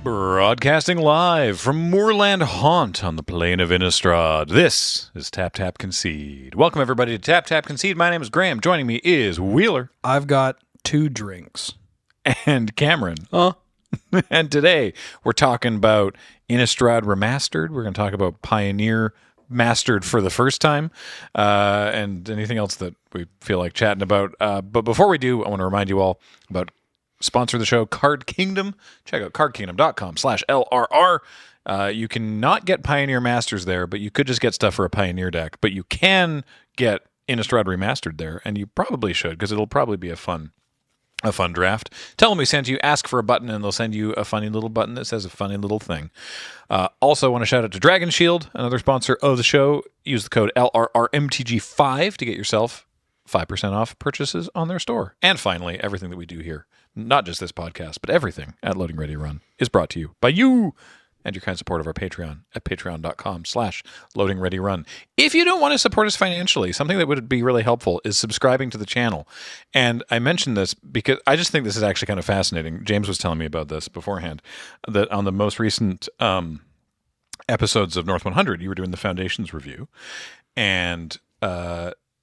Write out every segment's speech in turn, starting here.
Broadcasting live from Moorland Haunt on the plain of Innistrad. This is TapTapConcede. Welcome everybody to TapTapConcede. My name is Graham. Joining me is Wheeler. I've got 2 drinks. And Cameron. And today we're talking about Innistrad Remastered. We're going to talk about Pioneer Mastered for the first time, and anything else that we feel like chatting about. But before we do, I want to remind you all about sponsor of the show, Card Kingdom. Check out cardkingdom.com/LRR. You can not get Pioneer Masters there, but you could just get stuff for a Pioneer deck. But you can get Innistrad Remastered there, and you probably should, because it'll probably be a fun draft. Tell them we sent you, ask for a button, and they'll send you a funny little button that says a funny little thing. Also want to shout out to Dragon Shield, another sponsor of the show. Use the code LRRMTG5 to get yourself 5% off purchases on their store. And finally, everything that we do here, not just this podcast, but everything at Loading Ready Run, is brought to you by you and your kind support of our Patreon at patreon.com/loadingreadyrun. If you don't want to support us financially, something that would be really helpful is subscribing to the channel. And I mentioned this because I just think this is actually kind of fascinating. James was telling me about this beforehand, that on the most recent episodes of North 100, you were doing the Foundations review. And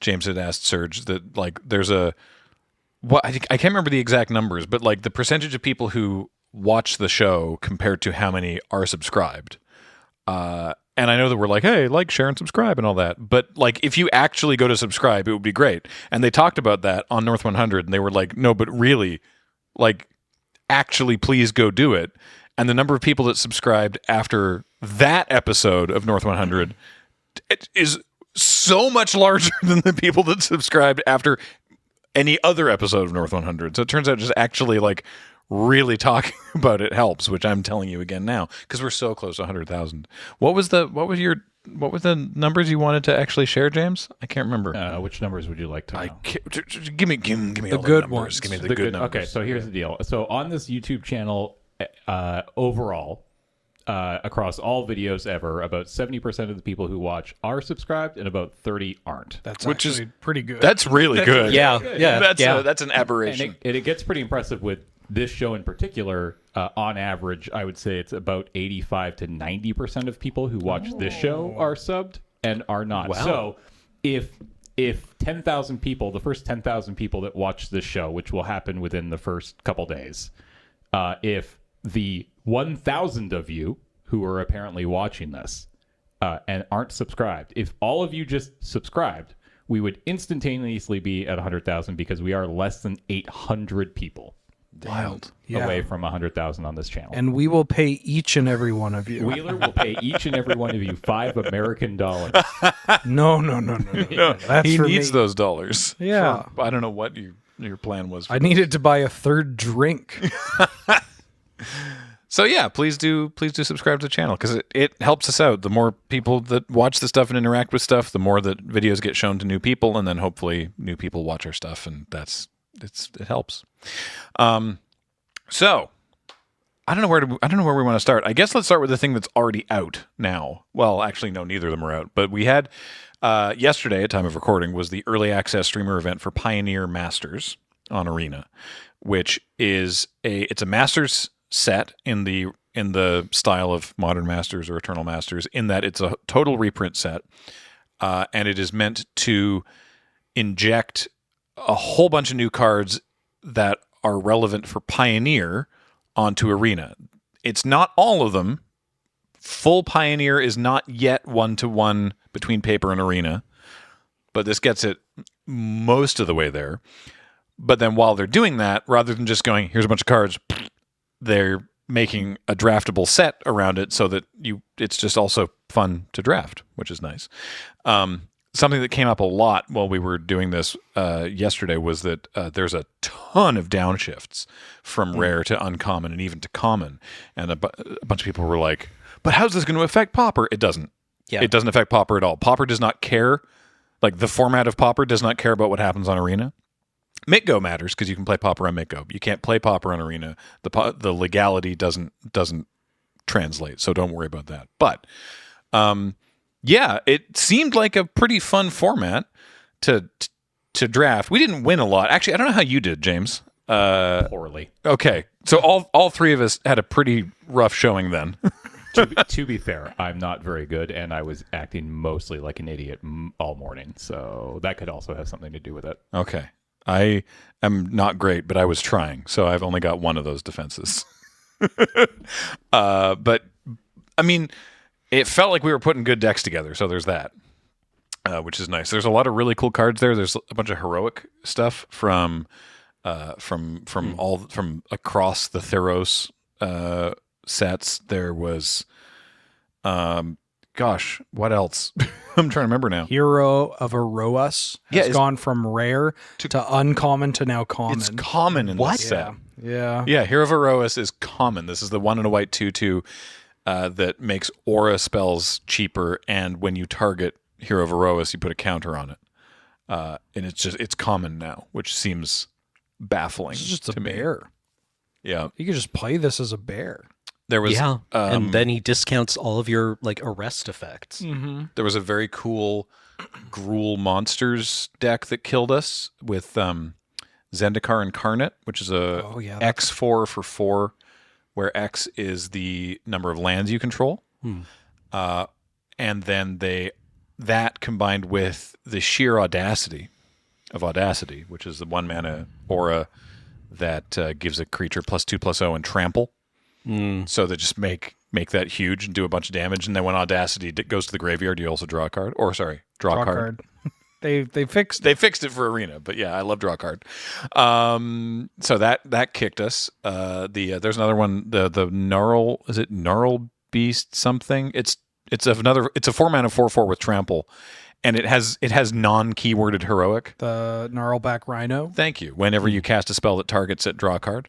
James had asked Serge that, like, there's I can't remember the exact numbers, but like the percentage of people who watch the show compared to how many are subscribed. And I know that we're like, hey, like, share, and subscribe and all that. But like, if you actually go to subscribe, it would be great. And they talked about that on North 100, and they were like, no, but really, like, actually, please go do it. And the number of people that subscribed after that episode of North 100 it is so much larger than the people that subscribed after any other episode of North 100. So it turns out just actually, like, really talking about it helps, which I'm telling you again now, because we're so close to 100,000. What was the numbers you wanted to actually share, James? I can't remember. Which numbers would you like to know? Give me the all good the numbers. ones. Give me the good numbers. Okay, so here's the deal. So on this YouTube channel, overall, across all videos ever, about 70% of the people who watch are subscribed, and about 30 aren't. That's Which actually pretty good. That's really good. Yeah. That's an aberration. And it gets pretty impressive with this show in particular. On average, I would say it's about 85 to 90% of people who watch this show are subbed and are not. Wow. So if 10,000 people, the first 10,000 people that watch this show, which will happen within the first couple days, if the 1,000 of you who are apparently watching this and aren't subscribed, if all of you just subscribed, we would instantaneously be at 100,000, because we are less than 800 people. Wild. Away from 100,000 on this channel. And we will pay each and every one of you. Wheeler will pay each and every one of you $5 American. No. No, That's he for needs me. those dollars. Yeah. I don't know what your plan was. I needed to buy a 3rd drink. So yeah, please do subscribe to the channel, because it helps us out. The more people that watch the stuff and interact with stuff, the more that videos get shown to new people, and then hopefully new people watch our stuff, and it helps. So I don't know where we want to start. I guess let's start with the thing that's already out now. Well, actually, no, neither of them are out. But we had yesterday, at time of recording, was the early access streamer event for Pioneer Masters on Arena, which is it's a Masters set in the style of Modern Masters or Eternal Masters, in that it's a total reprint set, and it is meant to inject a whole bunch of new cards that are relevant for Pioneer onto Arena. It's not all of them. Full Pioneer is not yet 1-to-1 between Paper and Arena, but this gets it most of the way there. But then while they're doing that, rather than just going, here's a bunch of cards, they're making a draftable set around it, so that it's just also fun to draft, which is nice. Something that came up a lot while we were doing this yesterday was that there's a ton of downshifts from rare to uncommon and even to common. And a bunch of people were like, but how's this going to affect Pauper? It doesn't. Yeah. It doesn't affect Pauper at all. Pauper does not care. Like, the format of Pauper does not care about what happens on Arena. MitGo matters, because you can play Pauper on MitGo. You can't play Pauper on Arena. The legality doesn't translate, so don't worry about that. But yeah, it seemed like a pretty fun format to draft. We didn't win a lot. Actually, I don't know how you did, James. Poorly. Okay, so all three of us had a pretty rough showing then. To be fair, I'm not very good, and I was acting mostly like an idiot all morning, so that could also have something to do with it. Okay, I am not great, but I was trying, so I've only got one of those defenses. But I mean, it felt like we were putting good decks together, so there's that, which is nice. There's a lot of really cool cards there. There's a bunch of heroic stuff from across the Theros sets. There was, gosh, what else? I'm trying to remember now. Hero of Aroas has gone from rare to uncommon to now common. It's common in this set. Yeah. Hero of Aroas is common. This is the 1 and a white 2/2 that makes aura spells cheaper, and when you target Hero of Aroas, you put a counter on it. And it's common now, which seems baffling. It's just a to me. bear. Yeah. You could just play this as a bear. There was and then he discounts all of your like arrest effects. Mm-hmm. there was a very cool Gruul Monsters deck that killed us with Zendikar Incarnate, which is a X4 for 4, where X is the number of lands you control. And then that combined with the sheer audacity of Audacity, which is the 1 mana aura that gives a creature +2/+0 and trample. So they just make that huge and do a bunch of damage, and then when Audacity goes to the graveyard, you also draw a card. Or sorry, draw a card. They fixed They fixed it for Arena, but yeah, I love draw a card. So that kicked us. There's another one. The Gnarl, is it Gnarl Beast something? It's a 4-mana 4/4 with trample, and it has non-keyworded heroic. the Gnarlback Rhino. Thank you. Whenever you cast a spell that targets it, draw a card.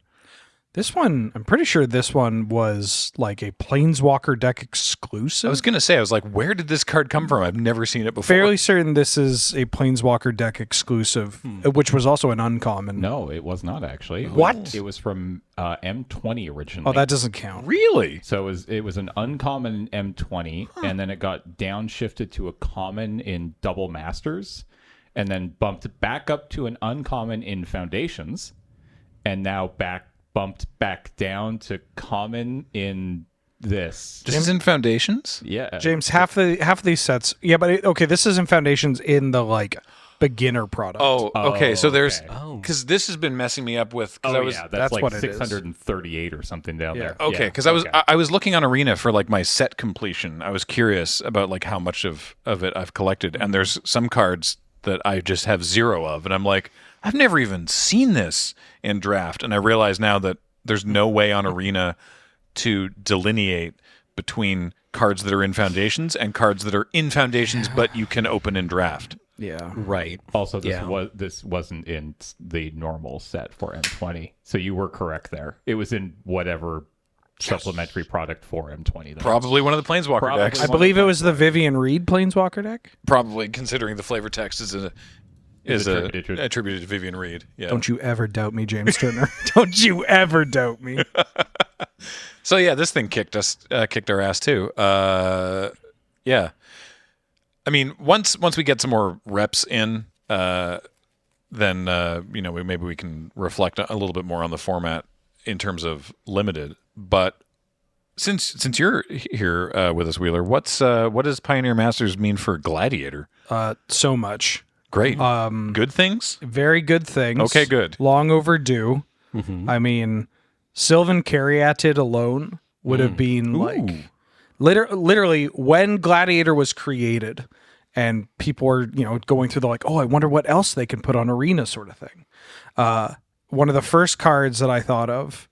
This one, I'm pretty sure this one was like a Planeswalker deck exclusive. I was gonna say, I was like, where did this card come from? I've never seen it before. fairly certain this is a Planeswalker deck exclusive, which was also an uncommon. No, it was not actually. What? It was from M20 originally. Oh, that doesn't count. Really? So it was an uncommon in M20, and then it got downshifted to a common in Double Masters, and then bumped back up to an uncommon in Foundations, and now bumped back down to common in this. This is in Foundations? Yeah. James, half of these sets. Yeah, but this is in Foundations in the like beginner product. Oh, okay. So there's okay. because this has been messing me up with. Oh, yeah, that's like what it is. 638 or something down there. Okay, because I was looking on Arena for like my set completion. I was curious about like how much of it I've collected, and there's some cards that I just have 0 of, and I'm like, I've never even seen this in Draft, and I realize now that there's no way on Arena to delineate between cards that are in Foundations and cards that are in Foundations but you can open in Draft. Yeah. Right. Also, this wasn't in the normal set for M20, so you were correct there. It was in whatever supplementary product for M20. Then. Probably one of the Planeswalker decks. I believe it was the Vivian Reed Planeswalker deck. Probably, considering the flavor text is attributed to Vivian Reed. Yeah. Don't you ever doubt me, James Turner. Don't you ever doubt me. So yeah, this thing kicked our ass too. Yeah. I mean, once we get some more reps in, then maybe we can reflect a little bit more on the format in terms of limited. But since you're here with us, Wheeler, what does Pioneer Masters mean for Gladiator? So much. Great. Good things? Very good things. Okay, good. Long overdue. I mean, Sylvan Caryatid alone would have been like literally when Gladiator was created and people were, going through the like, oh, I wonder what else they can put on Arena sort of thing. One of the first cards that I thought of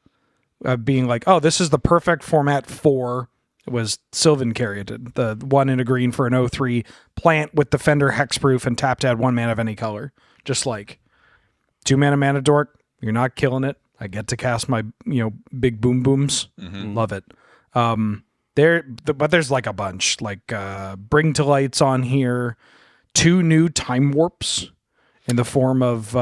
being like, oh, this is the perfect format for was Sylvan Caryatid, the 1 in a green for an 0/3 plant with Defender Hexproof and tap to add 1 mana of any color. Just like 2 mana dork, you're not killing it. I get to cast my big boom booms. Love it. But there's like a bunch, like Bring to Light's on here, 2 new Time Warps in the form of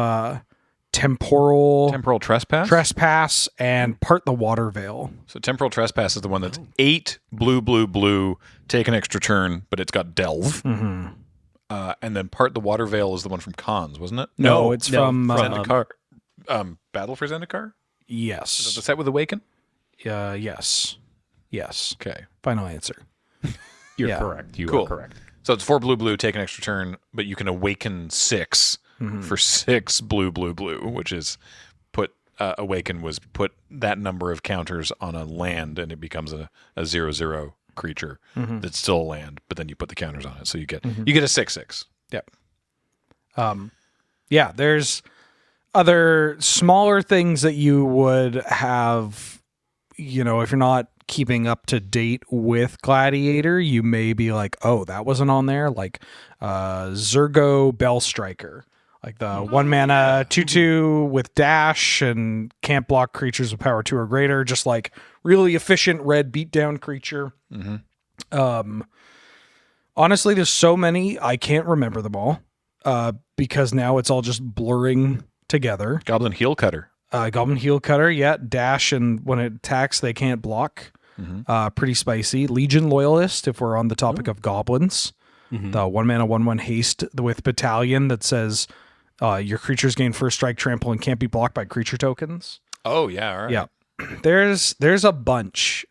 Temporal Trespass and Part the Water Veil. So Temporal Trespass is the one that's 8 blue, take an extra turn, but it's got Delve. And then Part the Water Veil is the one from Cons, wasn't it? No, it's from Zendikar. Battle for Zendikar? Yes. Is that the set with Awaken? Yes. Yes. Okay. Final answer. You're correct. You Cool. are correct. So it's 4 blue, take an extra turn, but you can awaken 6 for 6 blue, which is awaken was put that number of counters on a land and it becomes a 0/0 creature that's still a land, but then you put the counters on it. So you get a 6/6. Yep. Yeah, there's other smaller things that you would have, if you're not keeping up to date with Gladiator, you may be like, oh, that wasn't on there. Like Zergo Bell Striker. Like the 1 mana 2/2 with dash and can't block creatures with power 2 or greater. Just like really efficient red beatdown creature. Honestly, there's so many, I can't remember them all. Because now it's all just blurring together. Goblin Heel Cutter. Goblin Heel Cutter, yeah. Dash, and when it attacks, they can't block. Pretty spicy. Legion Loyalist, if we're on the topic of goblins. The 1 mana 1/1 haste with Battalion that says your creatures gain first strike, trample, and can't be blocked by creature tokens. Oh, yeah. All right. Yeah. There's a bunch.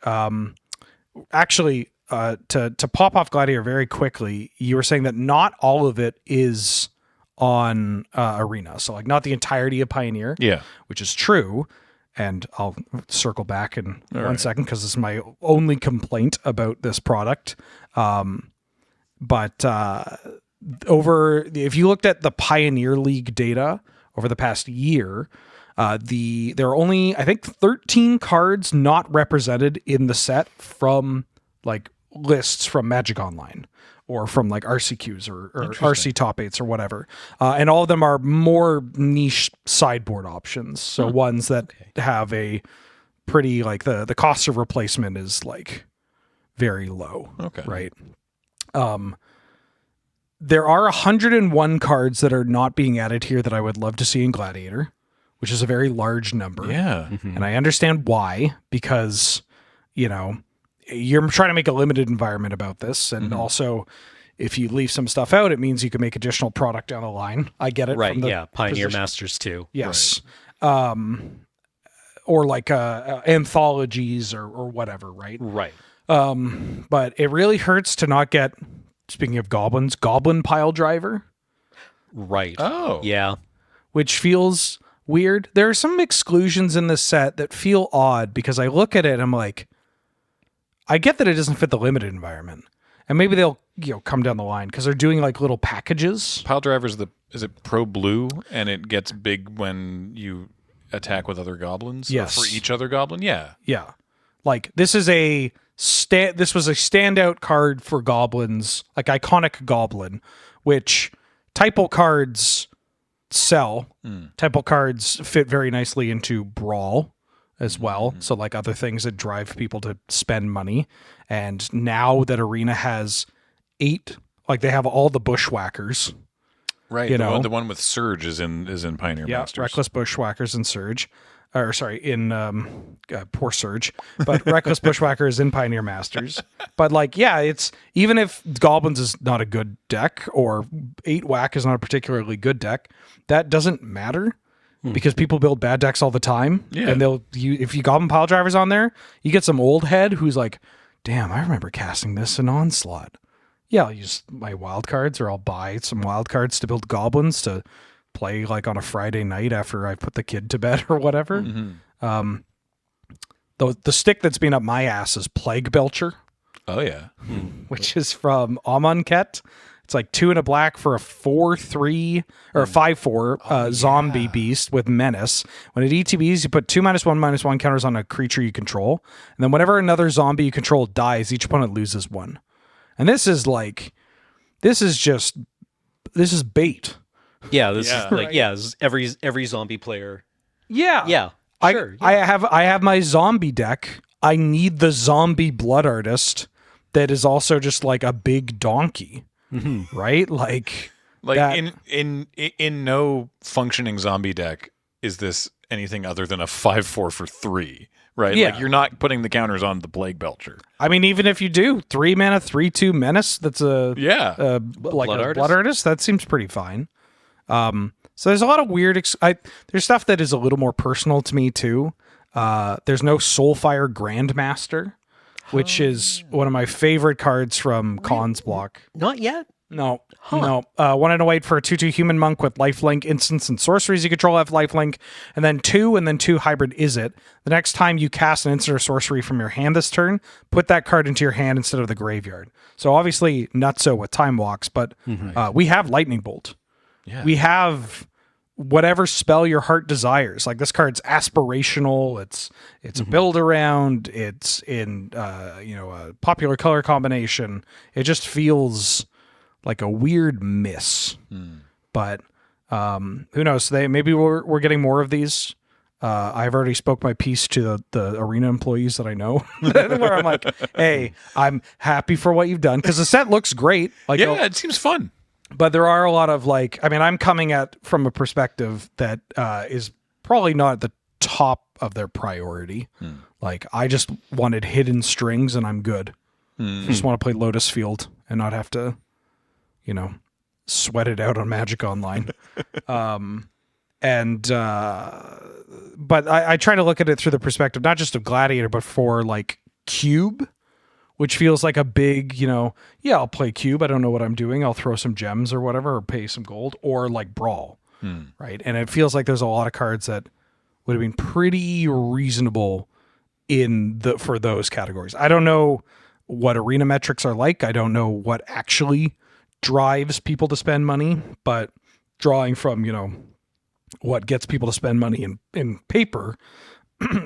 Actually, to pop off Gladiator very quickly, you were saying that not all of it is on Arena. So like not the entirety of Pioneer. Yeah. Which is true. And I'll circle back in All 1 right. second because this is my only complaint about this product. But if you looked at the Pioneer League data over the past year, there are only, I think, 13 cards not represented in the set from like lists from Magic Online or from like RCQs or RC Top 8s or whatever. And all of them are more niche sideboard options. So ones that have a pretty, like the cost of replacement is like very low. Okay. Right. There are 101 cards that are not being added here that I would love to see in Gladiator, which is a very large number. Yeah. And I understand why, because, you're trying to make a limited environment about this. And also, if you leave some stuff out, it means you can make additional product down the line. I get it. Right. From the Yeah. Pioneer position. Masters too. Yes. Or like anthologies or whatever, right? Right. But it really hurts to not get, speaking of goblins, Goblin Pile Driver, Right. Oh. Yeah. which feels weird. There are some exclusions in this set that feel odd because I look at it and I'm like, I get that it doesn't fit the limited environment. And maybe they'll come down the line because they're doing like little packages. Pile Driver's is it pro blue and it gets big when you attack with other goblins? Or Yes. for each other goblin? Yeah. Yeah. Like this is this was a standout card for goblins, like iconic goblin, which typal cards sell. Typal cards fit very nicely into Brawl as well. So like other things that drive people to spend money. And now that Arena has 8, like they have all the Bushwhackers. Right. The one with Surge is in Pioneer Masters. Reckless Bushwhackers in Surge. Or sorry, in poor Surge. But Reckless Bushwhacker is in Pioneer Masters. But like, yeah, it's even if Goblins is not a good deck or 8 Whack is not a particularly good deck, that doesn't matter. Because people build bad decks all the time. Yeah. And if you Goblin Pile Drivers on there, you get some old head who's like, damn, I remember casting this in Onslaught. Yeah, I'll use my wild cards, or I'll buy some wild cards to build goblins to play like on a Friday night after I put the kid to bed or whatever. The stick that's been up my ass is Plague Belcher, Oh, yeah. which is from Amonkhet. It's like 2 and a black for a 4/3 or a 5/4 zombie beast with menace. When it ETBs, you put 2 -1/-1 counters on a creature you control. And then whenever another zombie you control dies, each opponent loses 1. And this is bait. Yeah. This Yeah. is like, yeah, this is every zombie player. Yeah. Yeah. I Sure. I have my zombie deck. I need the zombie blood artist that is also just like a big donkey. Right? Like that- in no functioning zombie deck is this anything other than a 5/4 for 3, right? Yeah. Like you're not putting the counters on the Plague Belcher. I mean, even if you do 3 mana, 3/2 menace, that's Yeah. like Blood a artist? blood artist. That seems pretty fine. So there's a lot of weird. There's stuff that is a little more personal to me too. There's no Soulfire Grandmaster, which is one of my favorite cards from Khan's block. Not yet. No. 1 and a white for a 2/2 human monk with lifelink, instants, and sorceries you control have lifelink, and then 2 hybrid is it. The next time you cast an instant or sorcery from your hand this turn, put that card into your hand instead of the graveyard. So obviously nutso with Time Walks, but we have Lightning Bolt. Yeah. We have whatever spell your heart desires. Like this card's aspirational. It's a build around. It's in a popular color combination. It just feels like a weird miss. But who knows? Maybe we're getting more of these. I've already spoke my piece to the arena employees that I know, where I'm like, hey, I'm happy for what you've done because the set looks great. Like, Yeah, it seems fun. but there are a lot of I'm coming at from a perspective that is probably not at the top of their priority. Like I just wanted hidden strings and I'm good. I just want to play Lotus Field and not have to, sweat it out on Magic Online. But I try to look at it through the perspective, not just of Gladiator, but for like Cube, which feels like a big, I'll play Cube. I don't know what I'm doing. I'll throw some gems or whatever, or pay some gold, or like Brawl, right? And it feels like there's a lot of cards that would have been pretty reasonable for those categories. I don't know what arena metrics are like. I don't know what actually drives people to spend money, but drawing from, what gets people to spend money in paper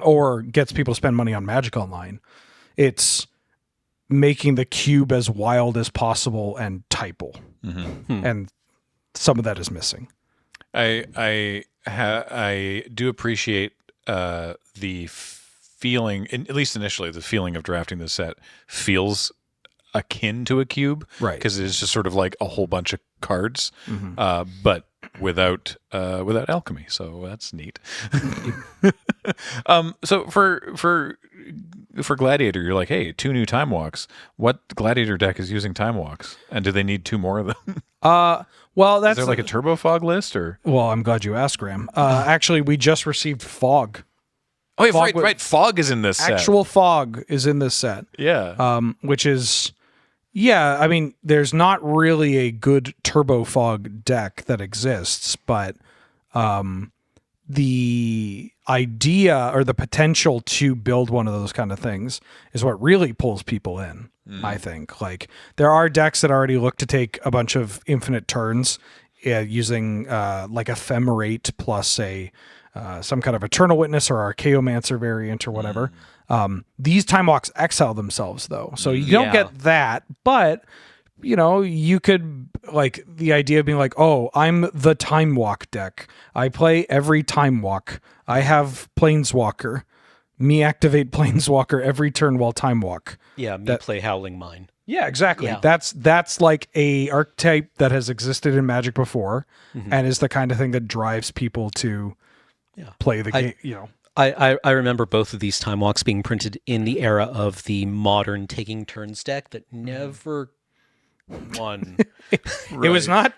or gets people to spend money on Magic Online, it's making the cube as wild as possible and typal. And some of that is missing. I do appreciate the feeling, at least initially, the feeling of drafting this set feels akin to a cube, Right? Because it is just sort of like a whole bunch of cards, but without alchemy. So that's neat. So for Gladiator, you're like, hey, 2 new Time Walks. What Gladiator deck is using Time Walks, and do they need 2 more of them? Well, that's Is there like a Turbo Fog list, or? Well, I'm glad you asked, Graham. Actually, we just received Fog. Oh, yeah, Fog right. Fog is in this set. Actual Fog is in this set. Yeah. Which is, there's not really a good Turbo Fog deck that exists, but the idea or the potential to build one of those kind of things is what really pulls people in, I think. Like, there are decks that already look to take a bunch of infinite turns using like Ephemerate plus some kind of Eternal Witness or Archaeomancer variant or whatever. These Time Walks exile themselves, though. So you don't get that, but, you could, like, the idea of being like, oh, I'm the Time Walk deck. I play every Time Walk. I have Planeswalker. Me activate Planeswalker every turn while Time Walk. Yeah, play Howling Mine. Yeah, exactly. Yeah. That's like a archetype that has existed in Magic before and is the kind of thing that drives people to play the game, I remember both of these Time Walks being printed in the era of the modern Taking Turns deck that never won. It was not...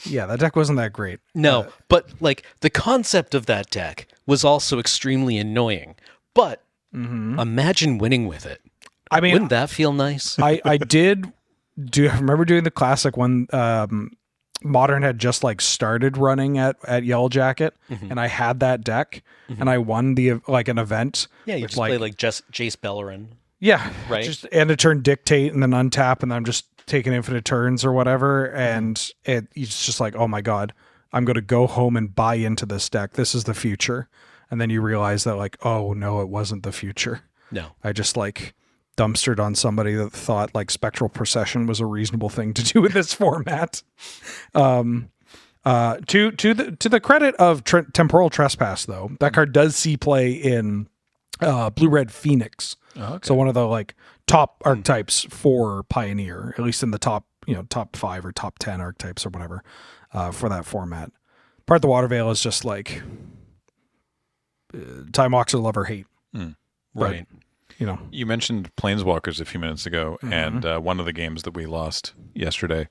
Yeah, that deck wasn't that great. No, but like the concept of that deck was also extremely annoying. But imagine winning with it. I mean, wouldn't that feel nice? I remember doing the classic when Modern had just like started running at Yellow Jacket, and I had that deck, and I won an event. Yeah, you just play like Jace Bellerin. Yeah, right. Just end a turn, dictate, and then untap, and then I'm just taking infinite turns or whatever, and it's just like, oh my god, I'm going to go home and buy into this deck. This is the future, and then you realize that like, oh no, it wasn't the future. No, I just like dumpstered on somebody that thought like Spectral Procession was a reasonable thing to do in this format. To the credit of Temporal Trespass, though, that card does see play in Blue-Red Phoenix. Oh, okay. So one of the like top archetypes for Pioneer, at least in the top 5 or top 10 archetypes or whatever for that format. Part of the Water Veil is just like Time Walks or love or hate. Right. But, you mentioned Planeswalkers a few minutes ago, and one of the games that we lost yesterday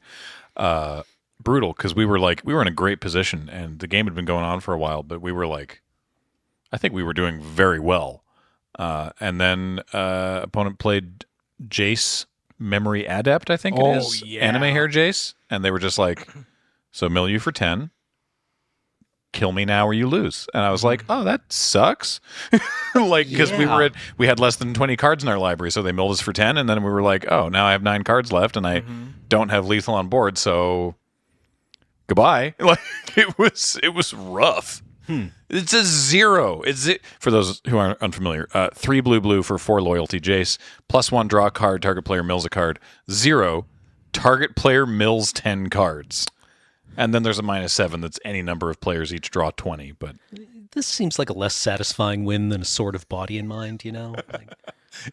brutal because we were in a great position and the game had been going on for a while, but we were I think we were doing very well. And then opponent played Jace Memory Adept, I think it is. Yeah. Anime Hair Jace. And they were just like, so mill you for 10. Kill me now or you lose. And I was like, oh, that sucks. Because we had less than 20 cards in our library, so they milled us for 10, and then we were like, oh, now I have 9 cards left and I don't have lethal on board, so goodbye. It was rough. It's a 0. For those who aren't unfamiliar, 3 blue for 4 loyalty Jace, +1 draw a card, target player mills a card. 0, target player mills 10 cards. And then there's a -7 that's any number of players each draw 20. But This seems like a less satisfying win than a Sword of Body and Mind, you know?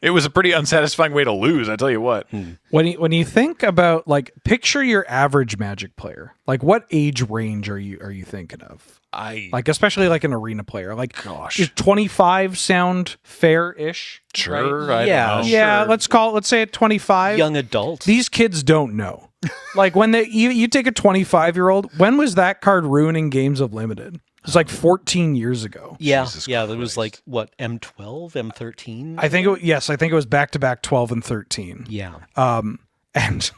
it was a pretty unsatisfying way to lose, I tell you what. When you think about picture your average Magic player, what age range are you thinking of? Especially an arena player. Gosh. Does 25 sound fair-ish? Sure, right? I don't know. Yeah, let's say at 25. Young adult. These kids don't know. When you take a 25-year-old, when was that card ruining games of Limited? It was 14 years ago. Yeah, Jesus there was Christ. what, M12, M13? I think it was back-to-back 12 and 13. Yeah. And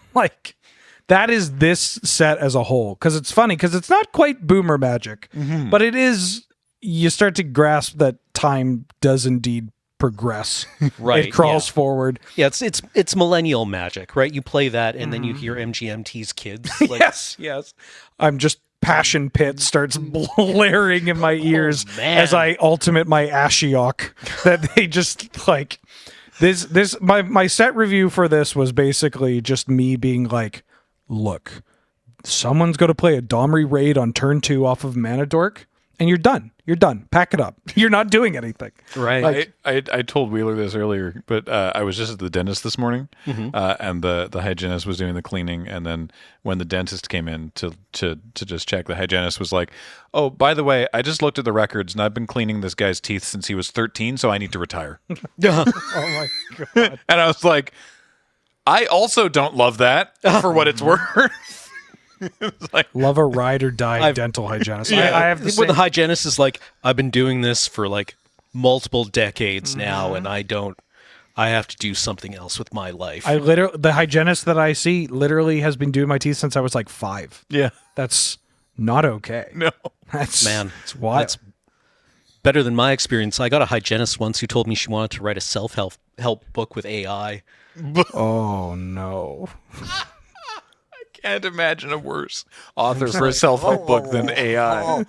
that is this set as a whole, because it's funny because it's not quite boomer Magic, but it is. You start to grasp that time does indeed progress. Right. It crawls forward. Yeah, it's millennial Magic, right? You play that and then you hear MGMT's kids. Yes. I'm just passion pit starts blaring in my ears man. as I ultimate my Ashiok. That they just this my set review for this was basically just me being like, look, someone's going to play a Domri raid on turn 2 off of Mana Dork, and you're done. You're done. Pack it up. You're not doing anything. Right. I told Wheeler this earlier, but I was just at the dentist this morning, and the hygienist was doing the cleaning, and then when the dentist came in to just check, the hygienist was like, "Oh, by the way, I just looked at the records, and I've been cleaning this guy's teeth since he was 13, so I need to retire." Oh my god. And I was like, I also don't love that for what it's worth. It's Love a ride or die dental hygienist. Yeah. I have the When same. the hygienist is like, I've been doing this for multiple decades now, and I have to do something else with my life. The hygienist that I see literally has been doing my teeth since I was 5. yeah, That's not okay. no. That's Man, wild. that's better than my experience. I got a hygienist once who told me she wanted to write a self-help book with AI. Oh no. Can't imagine a worse author for a self-help book than AI.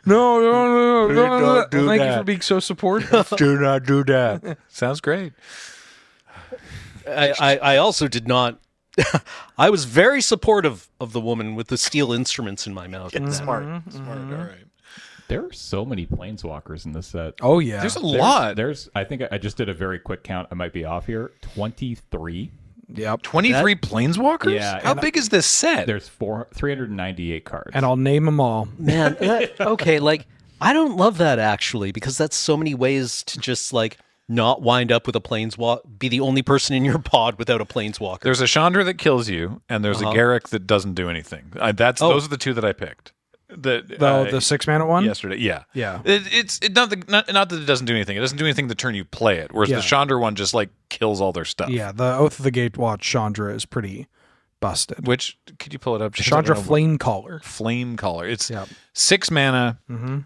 No. Don't do Thank you that. for being so supportive. Do not do that. Sounds great. I also did not. I was very supportive of the woman with the steel instruments in my mouth. Smart. All right. There are so many planeswalkers in this set. Oh yeah. There's a lot. I think I just did a very quick count. I might be off here. 23. Yep. 23 planeswalkers? Yeah, How and big is this set? There's 398 cards. And I'll name them all. Man, okay, I don't love that actually, because that's so many ways to just not wind up with a planeswalker, be the only person in your pod without a planeswalker. There's a Chandra that kills you, and there's a Garruk that doesn't do anything. Those are the two that I picked. The 6-mana one? Yesterday, yeah. Yeah. It's not that it doesn't do anything. It doesn't do anything the turn you play it, whereas Yeah. the Chandra one just kills all their stuff. Yeah, the Oath of the Gatewatch Chandra is pretty busted. Which, could you pull it up? Just Chandra I don't know. Flame Caller. Flame Caller. It's Yep. 6 mana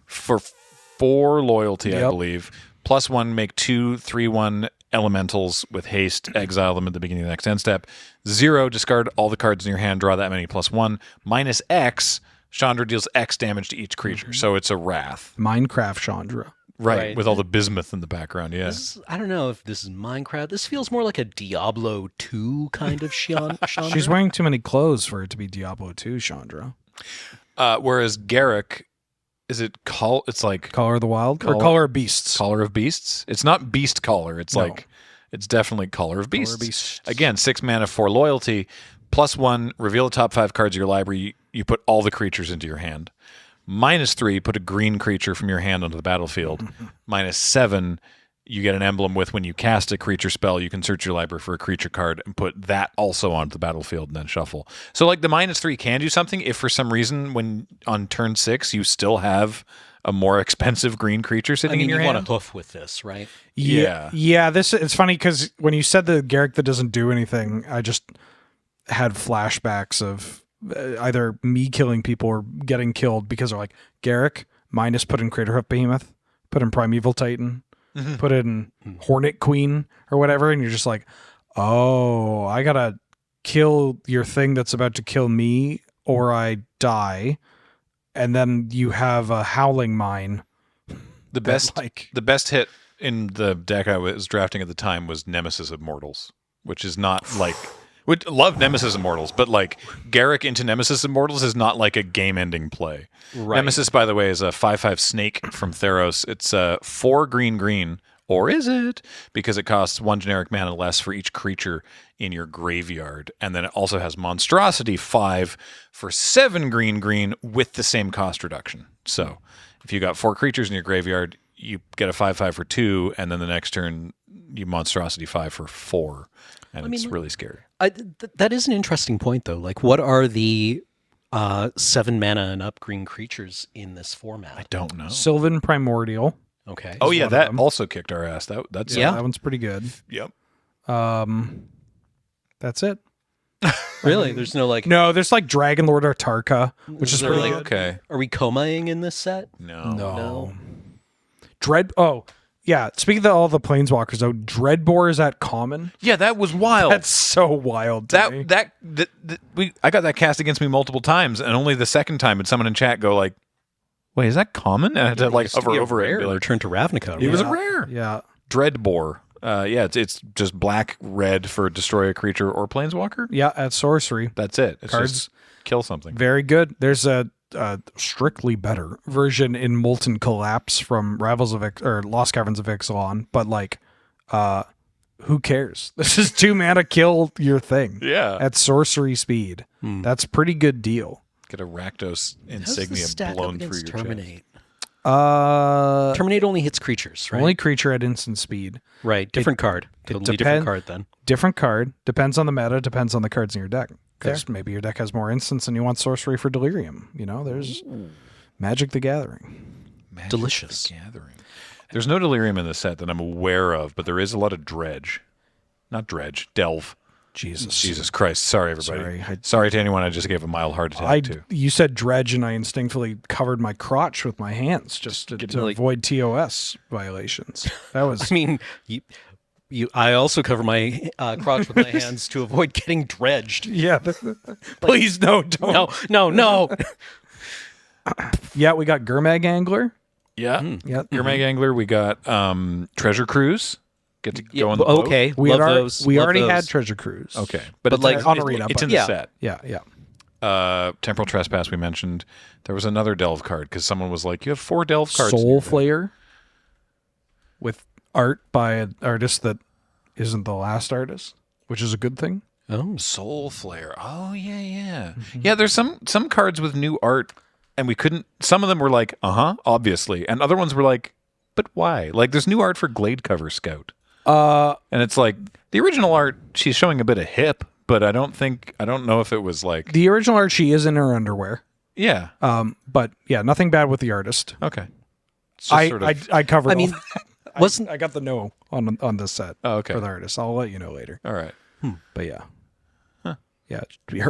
for 4 loyalty, I Yep. believe. +1, make 2 3/1 elementals with haste, exile them at the beginning of the next end step. 0, discard all the cards in your hand, draw that many +1. -X, Chandra deals X damage to each creature. So it's a Wrath. Minecraft Chandra. Right, with all the bismuth in the background, yeah. I don't know if this is Minecraft. This feels more like a Diablo 2 kind of Chandra. She's wearing too many clothes for it to be Diablo 2 Chandra. Whereas Garruk, is it it's like Color of the Wild? Or Color of Beasts? Collar of Beasts? It's not Beast Collar. It's No. it's definitely Collar of Beasts. Beasts. Again, 6 mana, 4 loyalty, +1, reveal the top 5 cards of your library. You put all the creatures into your hand. -3, put a green creature from your hand onto the battlefield. -7, you get an emblem with when you cast a creature spell, you can search your library for a creature card and put that also onto the battlefield and then shuffle. So like the -3 can do something if for some reason when on turn 6 you still have a more expensive green creature sitting in you your want hand. a hoof with this, right? Yeah. It's funny because when you said the Garrick that doesn't do anything, I just had flashbacks of either me killing people or getting killed because they're like, Garrick, minus put in Craterhoof Behemoth, put in Primeval Titan, put in Hornet Queen or whatever, and you're just like, oh, I gotta kill your thing that's about to kill me or I die. And then you have a Howling Mine. The best hit in the deck I was drafting at the time was Nemesis Immortals, which is not like... Would love Nemesis Immortals, but like Garrick into Nemesis Immortals is not like a game-ending play. Right. Nemesis, by the way, is a 5/5 snake from Theros. It's 4 green, or is it? Because it costs 1 generic mana less for each creature in your graveyard, and then it also has Monstrosity 5 for 7 green with the same cost reduction. So if you got 4 creatures in your graveyard, you get a 5/5 for 2, and then the next turn you Monstrosity 5 for 4. And it's really scary. That is an interesting point, though. Like, what are the 7 mana and up green creatures in this format? I don't know. Sylvan Primordial. Okay. Oh yeah, one of that them. also kicked our ass. That's Yeah. That one's pretty good. Yep. That's it. Really? There's no like. No, there's like Dragon Lord Artarka, which is there pretty like- good. Okay. Are we Komaing in this set? No. No. Oh, yeah. Speaking of all the planeswalkers, though, Dreadbore is at common. Yeah, that was wild. That's so wild. To me. I got that cast against me multiple times, and only the second time did someone in chat go like, "Wait, is that common?" And I had to like hover over it. And be like, Return to Ravnica. it was a Yeah. rare. Yeah. Dreadbore. Yeah, it's just black red for destroy a creature or planeswalker. Yeah, at sorcery. That's it. It's Cards. just kill something. Very good. There's a strictly better version in Molten Collapse from Lost Caverns of Ixalan, but like, who cares? This is 2 mana, kill your thing. Yeah. At sorcery speed. That's a pretty good deal. Get a Rakdos How's insignia this stack blown up through against your chest. Terminate? Uh, Terminate only hits creatures, right? Only creature at instant speed. Right. Different card. Totally different depend- card then. Different card. Depends on the meta. Depends on the cards in your deck. Because maybe your deck has more instants and you want sorcery for Delirium. You know, there's Magic the Gathering. Magic Delicious. the Gathering. There's no Delirium in the set that I'm aware of, but there is a lot of Dredge. Not Dredge. Delve. Jesus Christ. Sorry, everybody. Sorry to anyone I just gave a mild heart attack to. You said dredge, and I instinctively covered my crotch with my hands just to avoid TOS violations. That was. I mean, I also cover my crotch with my hands to avoid getting dredged. Yeah. Please, no, don't. No. Yeah, we got Gurmag Angler. Yeah. Yeah. Gurmag Angler. We got Treasure Cruise. Get to go on the boat. Okay. We love had those. we love already those. had Treasure Cruise. Okay. But it's, like on it's, Arena, it's but in the yeah. set. Yeah. Temporal Trespass we mentioned. There was another Delve card because someone was like, you have 4 Delve cards. in Soul your deck." Flayer with art by an artist that isn't the last artist, which is a good thing. Oh. Soul Flare. Oh, yeah. Yeah, there's some cards with new art, and we couldn't... Some of them were like, obviously. And other ones were like, but why? Like, there's new art for Glade Cover Scout. And it's like, the original art, she's showing a bit of hip, but I don't know if it was like... The original art, she is in her underwear. Yeah. But yeah, nothing bad with the artist. Okay. It's just sort of- I covered. I mean, wasn't I got the no on this set. Oh, okay. For the artist, I'll let you know later. All right. But yeah, yeah,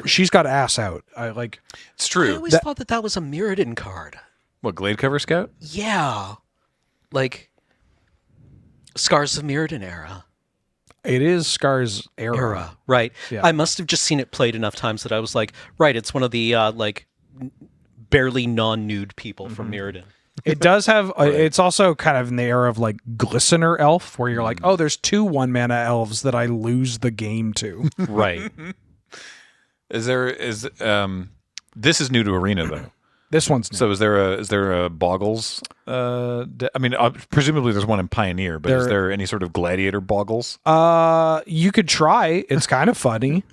she's got ass out. I like. It's I true. always thought that was a Mirrodin card. What, Glade Cover Scout? Yeah. Like Scars of Mirrodin era. It is Scar's era. Right. Yeah. I must have just seen it played enough times that I was like, right, it's one of the like barely non-nude people from Mirrodin. It does have. It's also kind of in the era of like Glistener Elf, where you're like, oh, there's 2 1-mana elves that I lose the game to. Right. This is new to Arena, though. This one's new. So is there a Boggles? I mean, presumably there's one in Pioneer, but is there any sort of Gladiator Boggles? You could try. It's kind of funny.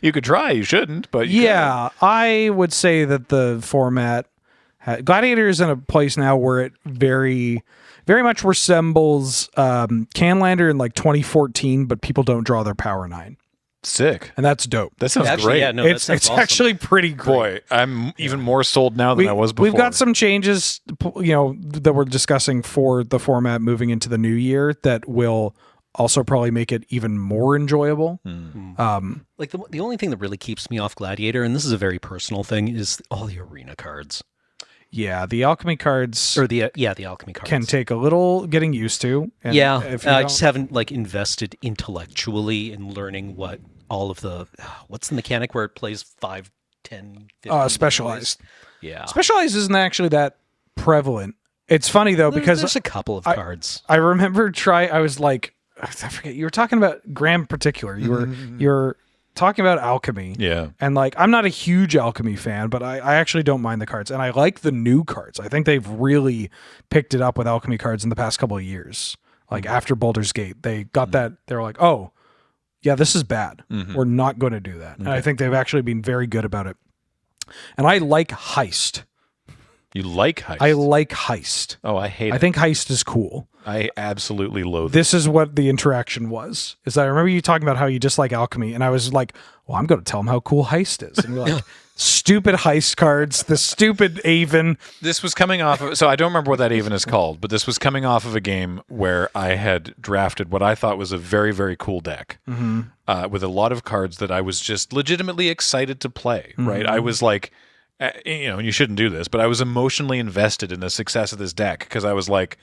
You could try. You shouldn't, but you Yeah, I would say that the format Gladiator is in a place now where it very very much resembles Canlander in like 2014, but people don't draw their Power 9. Sick. And that's dope. That sounds Actually, great. yeah, no, It's that sounds awesome. actually pretty great. Boy, I'm even more sold now than I was before. We've got some changes, that we're discussing for the format moving into the new year that will also probably make it even more enjoyable. Like the only thing that really keeps me off Gladiator, and this is a very personal thing, is all the arena cards. Yeah, the alchemy cards Or the alchemy cards. can take a little getting used to. And Yeah, if you I don't- just haven't like invested intellectually in learning what all of the what's the mechanic where it plays 5, 10, 15 specialized. Yeah. Specialized isn't actually that prevalent. It's funny though because There's a couple of cards. I remember I was like, I forget, you were talking about Graham in particular. You're talking about alchemy. Yeah. And like, I'm not a huge alchemy fan, but I actually don't mind the cards. And I like the new cards. I think they've really picked it up with alchemy cards in the past couple of years. Like after Baldur's Gate, they got that. They were like, oh, yeah, this is bad. We're not going to do that. And I think they've actually been very good about it. And I like Heist. You like Heist? I like Heist. Oh, I hate I it. think Heist is cool. I absolutely loathe it. This is what the interaction was. Is that I remember you talking about how you dislike alchemy, and I was like, well, I'm going to tell him how cool Heist is. And you're like, stupid Heist cards, the stupid Avon. This was coming off of, so I don't remember what that even is called, but this was coming off of a game where I had drafted what I thought was a very, very cool deck with a lot of cards that I was just legitimately excited to play, right? I was like, and you shouldn't do this, but I was emotionally invested in the success of this deck because I was like,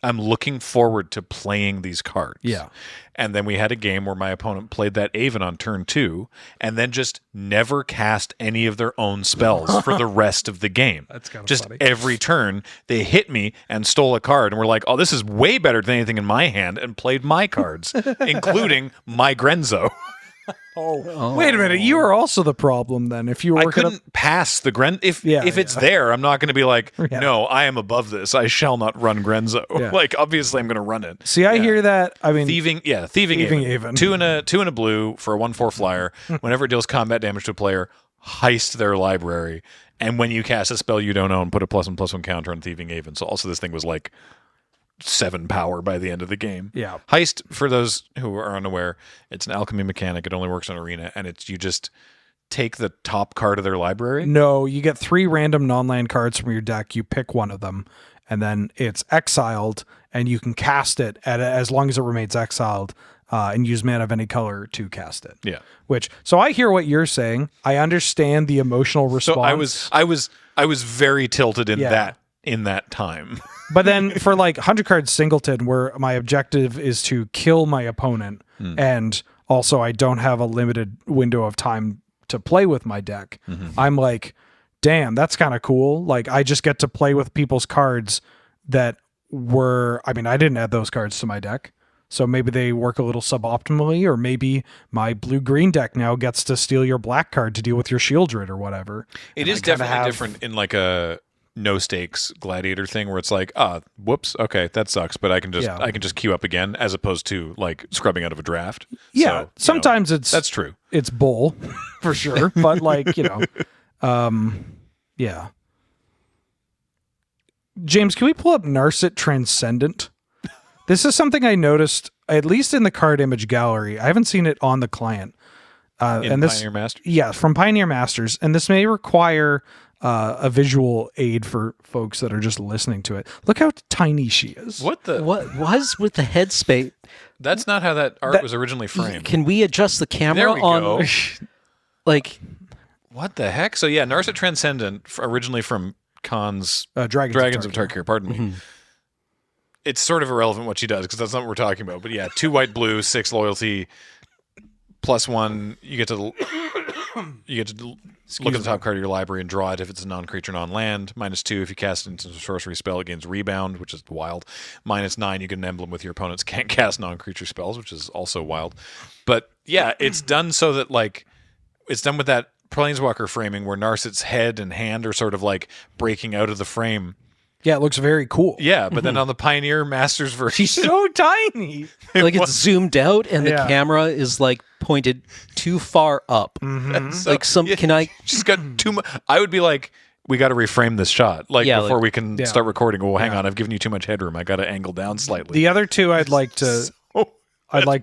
I'm looking forward to playing these cards. Yeah. And then we had a game where my opponent played that Avon on turn 2 and then just never cast any of their own spells for the rest of the game. That's kind of just funny. every turn they hit me and stole a card and we're like, oh, this is way better than anything in my hand, and played my cards, including my Grenzo. Wait a minute, you are also the problem then. If you were I working up, couldn't pass the if Yeah, it's there, I'm not going to be like, no, I am above this. I shall not run Grenzo. Yeah. Like, obviously, I'm going to run it. see, I hear that. I mean, Thieving Avon. Two and a blue for a 1/4 flyer. Whenever it deals combat damage to a player, heist their library, and when you cast a spell you don't own, put a +1/+1 counter on Thieving Avon. So also this thing was like 7 power by the end of the game. Yeah. Heist, for those who are unaware, it's an alchemy mechanic. It only works on arena, and it's you just take the top card of their library. no, you get 3 random non-land cards from your deck. You pick one of them, and then it's exiled, and you can cast it as long as it remains exiled, and use mana of any color to cast it. Yeah. So I hear what you're saying. I understand the emotional response. So I was very tilted in Yeah. that time. But then for like 100 cards singleton, where my objective is to kill my opponent, and also I don't have a limited window of time to play with my deck, I'm like, damn, that's kind of cool. Like, I just get to play with people's cards that were, I mean, I didn't add those cards to my deck. So maybe they work a little suboptimally, or maybe my blue-green deck now gets to steal your black card to deal with your shield rid or whatever. It is definitely different in like a no stakes Gladiator thing where it's like, whoops, okay, that sucks, but I can just queue up again, as opposed to like scrubbing out of a draft. Yeah, So, sometimes that's true. It's bull for sure, but like, yeah. James, can we pull up Narset Transcendent? This is something I noticed, at least in the card image gallery. I haven't seen it on the client. In Pioneer Masters? Yeah, from Pioneer Masters. And this may require a visual aid for folks that are just listening to it. Look how tiny she is. What was with the headspace? That's not how that art was originally framed. Can we adjust the camera There we on? go. Like, What the heck? So yeah, Narset Transcendent, originally from Khan's Dragons of Tarkir, pardon me. It's sort of irrelevant what she does because that's not what we're talking about. But yeah, 2 white, blue, 6 loyalty, +1. You get to look at the top card of your library and draw it if it's a non-creature, non-land. -2 if you cast it into a sorcery spell, it gains rebound, which is wild. -9, you get an emblem with your opponents can't cast non-creature spells, which is also wild. But yeah, it's done so that like it's done with that Planeswalker framing where Narset's head and hand are sort of like breaking out of the frame. Yeah, it looks very cool. Yeah, but then on the Pioneer Masters version, She's so tiny. like it's zoomed out and the Yeah. camera is like pointed too far up. so- Like can I? she's got too much. I would be like, we got to reframe this shot. Like Yeah, before like- we can Yeah. start recording. Well, hang Yeah. on, I've given you too much headroom. I got to angle down slightly. The other two I'd like to That's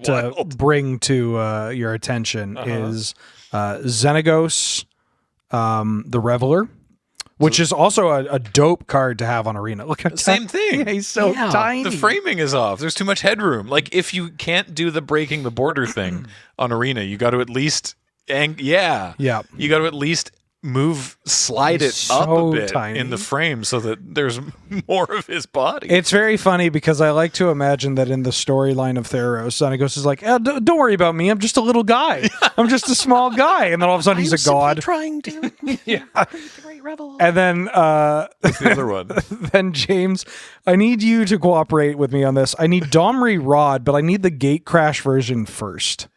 to wild. bring to your attention is Xenagos, the Reveler, which is also a dope card to have on Arena. Look at Same thing. Yeah, he's so Yeah. tiny. The framing is off. There's too much headroom. Like if you can't do the breaking the border thing on Arena, you got to at least Yeah. You got to at least slide it So up a bit tiny. in the frame so that there's more of his body. It's very funny because I like to imagine that in the storyline of Theros, Xenagos is like, don't worry about me. I'm just a little guy. I'm just a small guy. And then all of a sudden he's a god. Trying to Yeah. the Great Revel. And then That's the other one. then James, I need you to cooperate with me on this. I need Domri Rod, but I need the Gate Crash version first.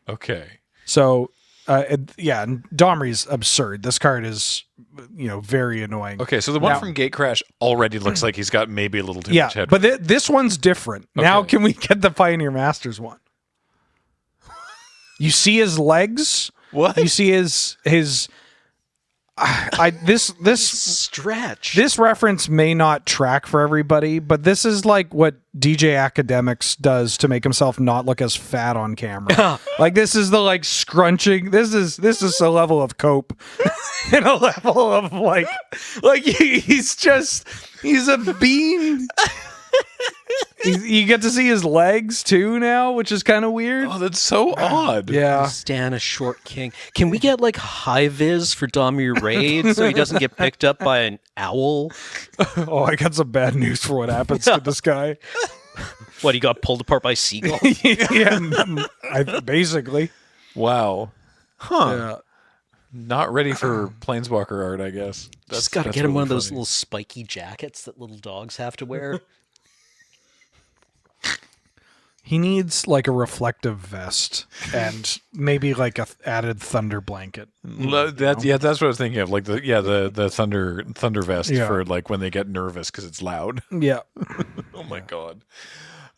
Okay. So, and Domri's absurd. This card is, very annoying. Okay, so the one Now- from Gate Crash already looks like he's got maybe a little too Yeah, much headroom. but this one's different. Now, Okay. can we get the Pioneer Masters one? You see his legs. What? You see his. This Stretch. This reference may not track for everybody, but this is like what DJ Academics does to make himself not look as fat on camera. Like this is the scrunching. This is a level of cope, and a level of he's a bean. You get to see his legs too now, which is kind of weird. Oh, that's so odd. Yeah. Stan a short king. Can we get high vis for Domir Raid so he doesn't get picked up by an owl? Oh, I got some bad news for what happens to this guy. What, he got pulled apart by seagulls? Yeah, basically. Wow. Huh. Yeah. Not ready for Planeswalker art, I guess. Just got to that's get him really one of those funny. little spiky jackets that little dogs have to wear. He needs a reflective vest and maybe a added thunder blanket. That's what I was thinking of. The thunder vest Yeah. for when they get nervous because it's loud. Yeah. Oh my god.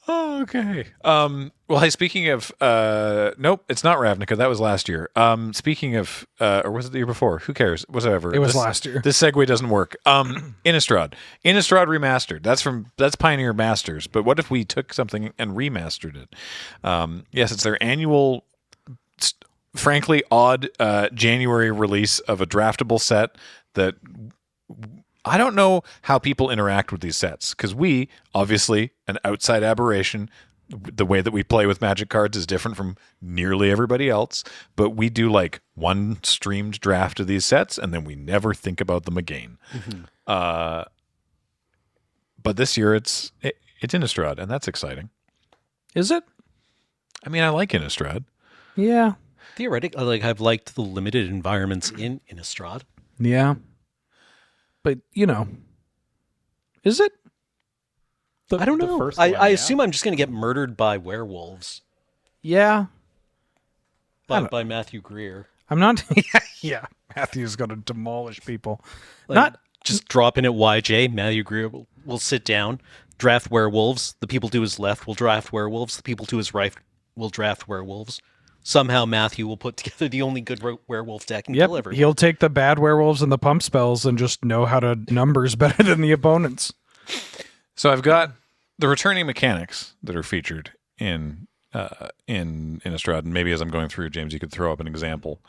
Oh, okay. Well, hey, speaking of, nope, it's not Ravnica. That was last year. Speaking of, or was it the year before? Who cares? Whatever. It was last year. This segue doesn't work. Innistrad Remastered. That's Pioneer Masters. But what if we took something and remastered it? Yes, it's their annual, frankly odd January release of a draftable set that. I don't know how people interact with these sets because we, obviously, an outside aberration. The way that we play with Magic cards is different from nearly everybody else, but we do one streamed draft of these sets and then we never think about them again. But this year it's Innistrad, and that's exciting. Is it? I mean, I like Innistrad. Yeah. Theoretically, I've liked the limited environments in Innistrad. Yeah. But, is it? I don't The know. first I one, I yeah. assume I'm just going to get murdered by werewolves Yeah. by Matthew Greer. I'm not. Yeah. Matthew's going to demolish people. Not just drop in at YJ. Matthew Greer will sit down, draft werewolves. The people to his left will draft werewolves. The people to his right will draft werewolves. Somehow Matthew will put together the only good werewolf deck and Yep. kill everyone. He'll take the bad werewolves and the pump spells and just know how to numbers better than the opponents. So I've got the returning mechanics that are featured in Innistrad, and maybe as I'm going through, James, you could throw up an example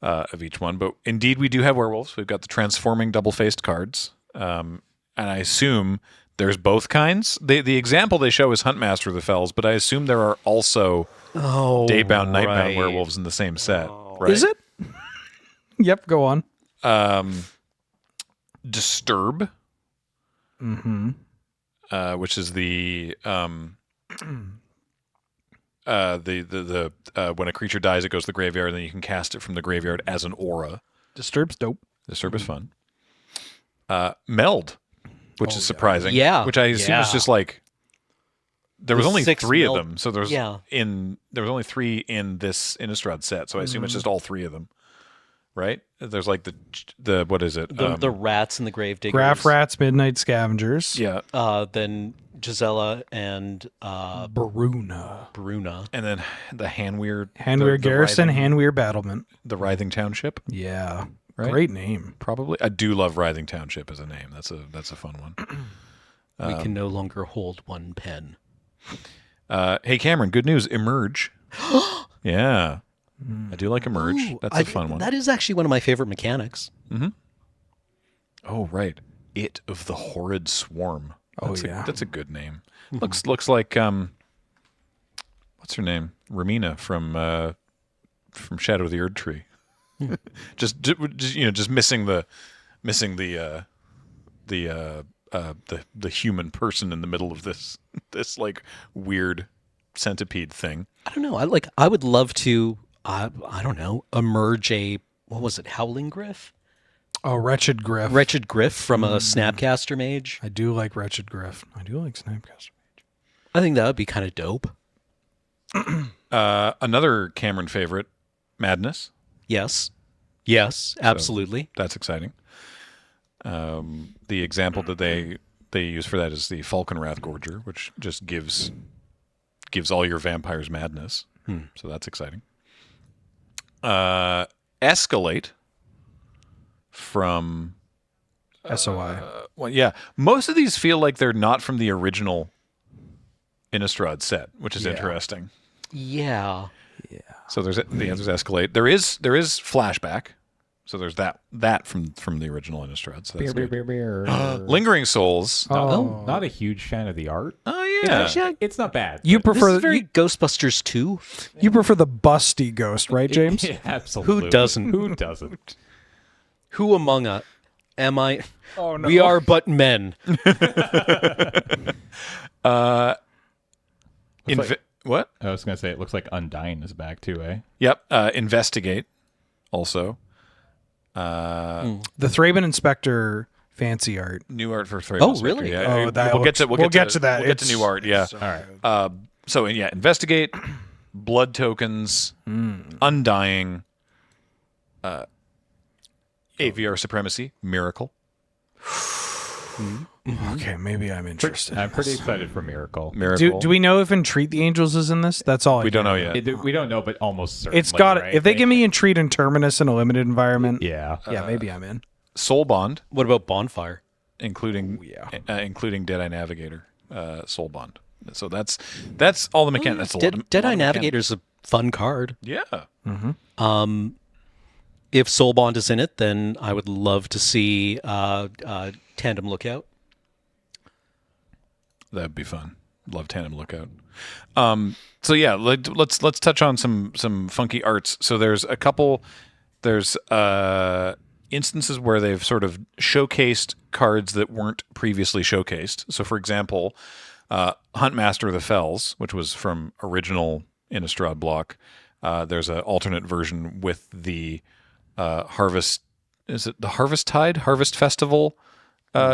of each one. But indeed, we do have werewolves. We've got the transforming double-faced cards, and I assume there's both kinds. The example they show is Huntmaster of the Fells, but I assume there are also Daybound, Nightbound right. werewolves in the same set. Right? Is it? Yep. Go on. Disturb, Mm-hmm. which is the when a creature dies, it goes to the graveyard, and then you can cast it from the graveyard as an aura. Disturb's dope. Disturb is fun. Meld, which is surprising. Yeah. Which I assume is Yeah. just there was The only 6 3 meld- of them, so there was only 3 in this Innistrad set, so I assume it's just all 3 of them, right? There's the what is it? The rats and the grave diggers. Graph Rats, Midnight Scavengers. Yeah, Then Gisela and Baruna. Bruna. and then the Hanweir Handweir the Garrison, Writhing- Handweir Battlement. the Writhing Township. Yeah. right? Great name. Probably. I do love Writhing Township as a name. That's a fun one. We can no longer hold one pen. Hey, Cameron, good news. Emerge. Yeah. I do like Emerge. Ooh, That's a fun one. That is actually one of my favorite mechanics. Oh, right. It of the Horrid Swarm. Oh, That's yeah. that's a good name. Looks like what's her name? Ramina from Shadow of the Erd Tree. just missing the human person in the middle of this like weird centipede thing. I don't know. I would love to. I don't know. Emerge what was it? Howling Griff. Oh, Wretched Griff. Wretched Griff from a Snapcaster Mage. I do like Wretched Griff. I do like Snapcaster. I think that would be kind of dope. Another Cameron favorite, Madness. Yes. Yes, absolutely. That's exciting. The example that they use for that is the Falconwrath Gorger, which just gives all your vampires madness. So that's exciting. Escalate from SOI. well, yeah. Most of these feel like they're not from the original Innistrad set, which is interesting. Yeah. So there's Escalate. There is Flashback. So there's that from the original Innistrad. So that's good. Lingering Souls. Oh. Not a huge fan of the art. Oh yeah. It's not bad. You but- This prefer is very Ghostbusters 2. you prefer the busty ghost, right, James? Yeah, absolutely. Who doesn't? Who doesn't? Who among us am I? Oh no. We are but men. What? I was gonna say it looks like Undyne is back too, eh? Yep. Investigate. Also. The Thraben Inspector fancy art. New art for Thraben Oh, Inspector, really? Yeah. Oh, that we'll get to that. we'll get to new art. Yeah. So All right. So yeah, Investigate, Blood Tokens, Undying, AVR Supremacy, Miracle. Okay, maybe I'm interested. I'm pretty excited for Miracle. Miracle. Do we know if Entreat the Angels is in this? That's all. We don't know yet. We don't know, but almost certainly. It's got. Right? If they give me Entreat and Terminus in a limited environment, yeah. yeah, maybe I'm in. Soul Bond, What about Bonfire? including Deadeye Navigator, Soul Bond. So that's all the mechanics. That's a lot of Deadeye lot of Navigator's a fun card. Yeah. If Soul Bond is in it, then I would love to see Tandem Lookout. That'd be fun. Love Tandem Lookout. So yeah, let's touch on some funky arts. So there's a couple. There's instances where they've sort of showcased cards that weren't previously showcased. So for example, Huntmaster of the Fells, which was from original Innistrad block. There's an alternate version with the Harvest. Is it the Harvest Festival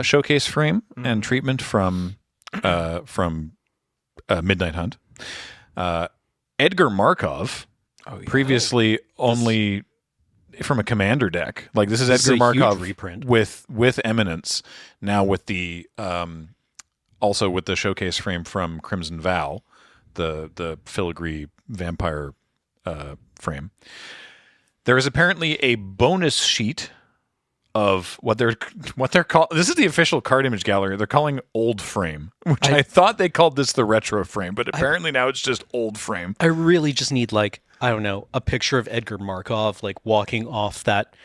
showcase frame and treatment from Midnight Hunt. Edgar Markov, previously only from a commander deck. Like this is This is Edgar a huge Markov reprint. with Eminence. Now with the also with the showcase frame from Crimson Vow, the filigree vampire frame. There is apparently a bonus sheet of what they're called. This is the official card image gallery. They're calling old frame, which I thought they called this the retro frame, but apparently now it's just old frame. I really just need I don't know, a picture of Edgar Markov walking off that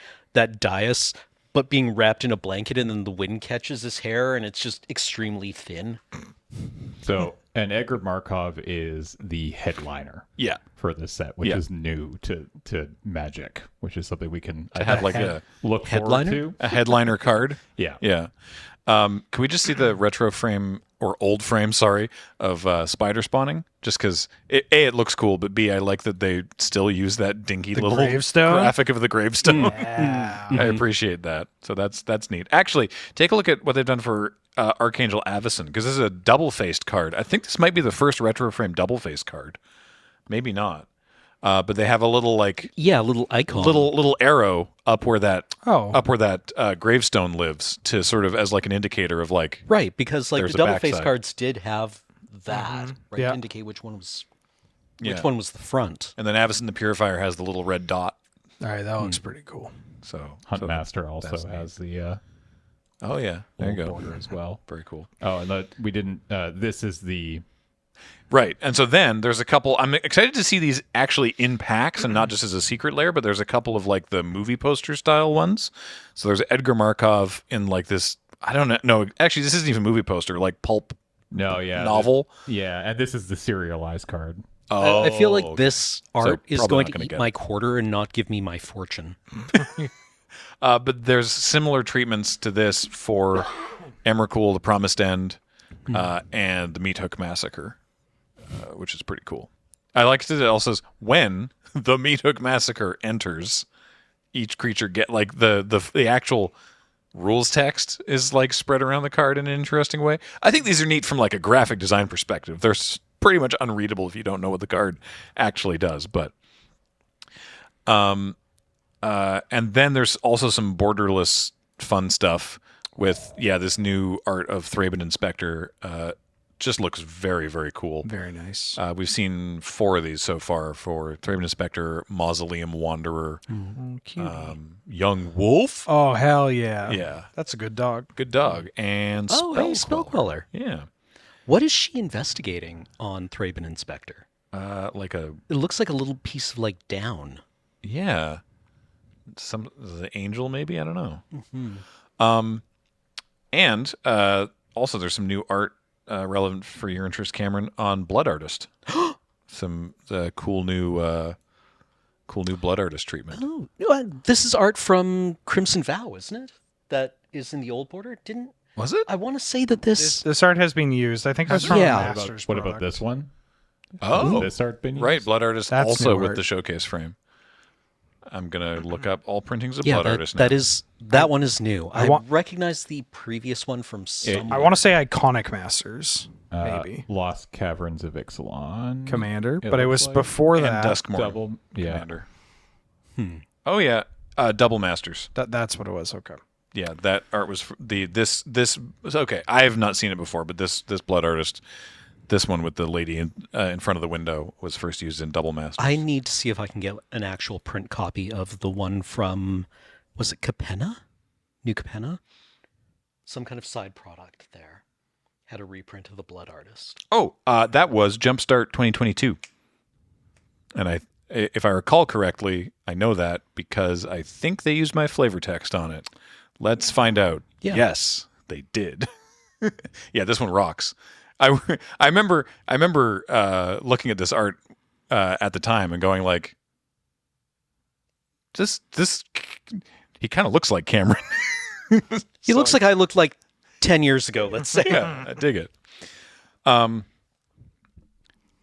dais, but being wrapped in a blanket, and then the wind catches his hair, and it's just extremely thin. So, and Edgar Markov is the headliner. Yeah. For this set, which Yeah. is new to Magic, which is something we can have like a look headliner? forward to. A headliner card. Yeah. Yeah. Can we just see the retro frame or old frame, of spider spawning? Just because A, it looks cool, but B, I like that they still use that dinky little gravestone? graphic of the gravestone. I appreciate that. So that's neat. Actually, take a look at what they've done for Archangel Avacyn, because this is a double-faced card. I think this might be the first retro frame double-faced card. Maybe not. But they have a little Yeah, a little icon. little arrow up where that Oh. gravestone lives, to sort of as like an indicator of Right, because the There's a double face backside. cards did have that, right? Yeah. To indicate which one was Yeah. which one was the front. And then Avacyn the Purifier has the little red dot All right, that looks pretty cool. So Huntmaster also that's neat. has the Oh yeah, there you little go. border as well. Very cool. Oh, and we didn't. This is the Right. And so then there's a couple. I'm excited to see these actually in packs and not just as a secret layer, but there's a couple of like the movie poster style ones. So there's Edgar Markov in like this. I don't know. No, actually, this isn't even a movie poster, like pulp novel. And this is the serialized card. Oh, I feel like this art is probably going not to gonna eat get my it. quarter and not give me my fortune. But there's similar treatments to this for Emrakul, The Promised End, and the Meat Hook Massacre, which is pretty cool. I like that it also says when the Meat Hook Massacre enters, each creature get like the actual rules text is like spread around the card in an interesting way. I think these are neat from like a graphic design perspective. They're pretty much unreadable if you don't know what the card actually does, but and then there's also some borderless fun stuff with this new art of Thraben Inspector. Just looks very, very cool. Very nice. We've seen 4 of these so far for Thraben Inspector, Mausoleum Wanderer, Young Wolf. Oh, hell yeah. Yeah, That's a good dog. good dog, and Oh, hey, Spellqueller. Spellqueller. Yeah, What is she investigating on Thraben Inspector? like a It looks like a little piece of like down. some the angel maybe, I don't know. Mm-hmm. And also there's some new art relevant for your interest, Cameron, on Blood Artist. Some cool new Blood Artist treatment. Oh, this is art from Crimson Vow, isn't it? That is in the old border. Didn't Was it? I want to say that this? This art has been used. I think it was from Yeah. a What Masters what about product. this one? Oh, Has this art been used? right. Blood Artist That's also new with art. the showcase frame. I'm gonna look up all printings of Yeah, Blood that, Artist now. that one is new. I want- recognize the previous one from some. I want to say Iconic Masters, maybe. Lost Caverns of Ixalan. Commander, it but it looks was like. before and that. Duskmorn Double. Yeah. Commander. Oh yeah, Double Masters. That's what it was. Okay. Yeah, that art was this okay. I have not seen it before, but this Blood Artist, this one with the lady in front of the window was first used in Double Masters. I need to see if I can get an actual print copy of the one from, was it Capenna? New Capenna? Some kind of side product there. Had a reprint of the Blood Artist. Oh, that was Jumpstart 2022, and if I recall correctly, I know that because I think they used my flavor text on it. Let's find out. Yeah. Yes, they did. Yeah, this one rocks. I remember looking at this art at the time and going like, this he kind of looks like Cameron. He looks like I looked like 10 years ago, let's say. Yeah, I dig it.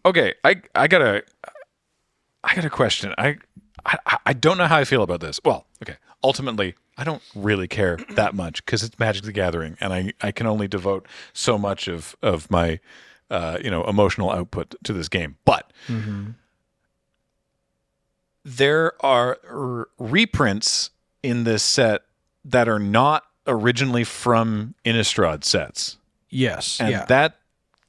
Okay, I got a question. I don't know how I feel about this. Well, okay. Ultimately, I don't really care that much because it's Magic the Gathering, and I can only devote so much of my emotional output to this game. But there are reprints in this set that are not originally from Innistrad sets, Yes. and yeah. that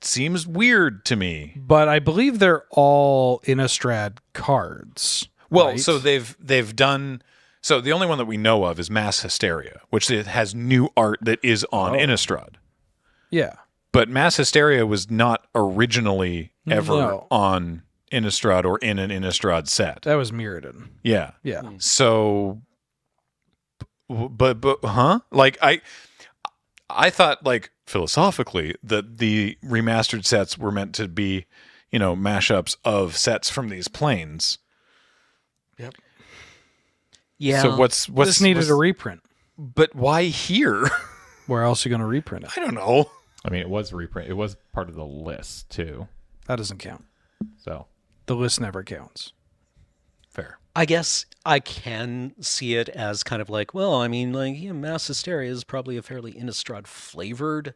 seems weird to me. But I believe they're all Innistrad cards. Well, right? so they've done. So the only one that we know of is Mass Hysteria, which it has new art that is on Innistrad. Yeah. But Mass Hysteria was not originally ever No. on Innistrad or in an Innistrad set. That was Mirrodin. Yeah. Yeah. So, but huh? Like I thought, like philosophically, that the remastered sets were meant to be, mashups of sets from these planes. Yep. Yeah. So what's This needed a reprint. But why here? Where else are you going to reprint it? I don't know. I mean, it was reprint. It was part of the list too. That doesn't count. So The list never counts. Fair. I guess I can see it as kind of like, well, I mean, like, Mass Hysteria is probably a fairly Innistrad flavored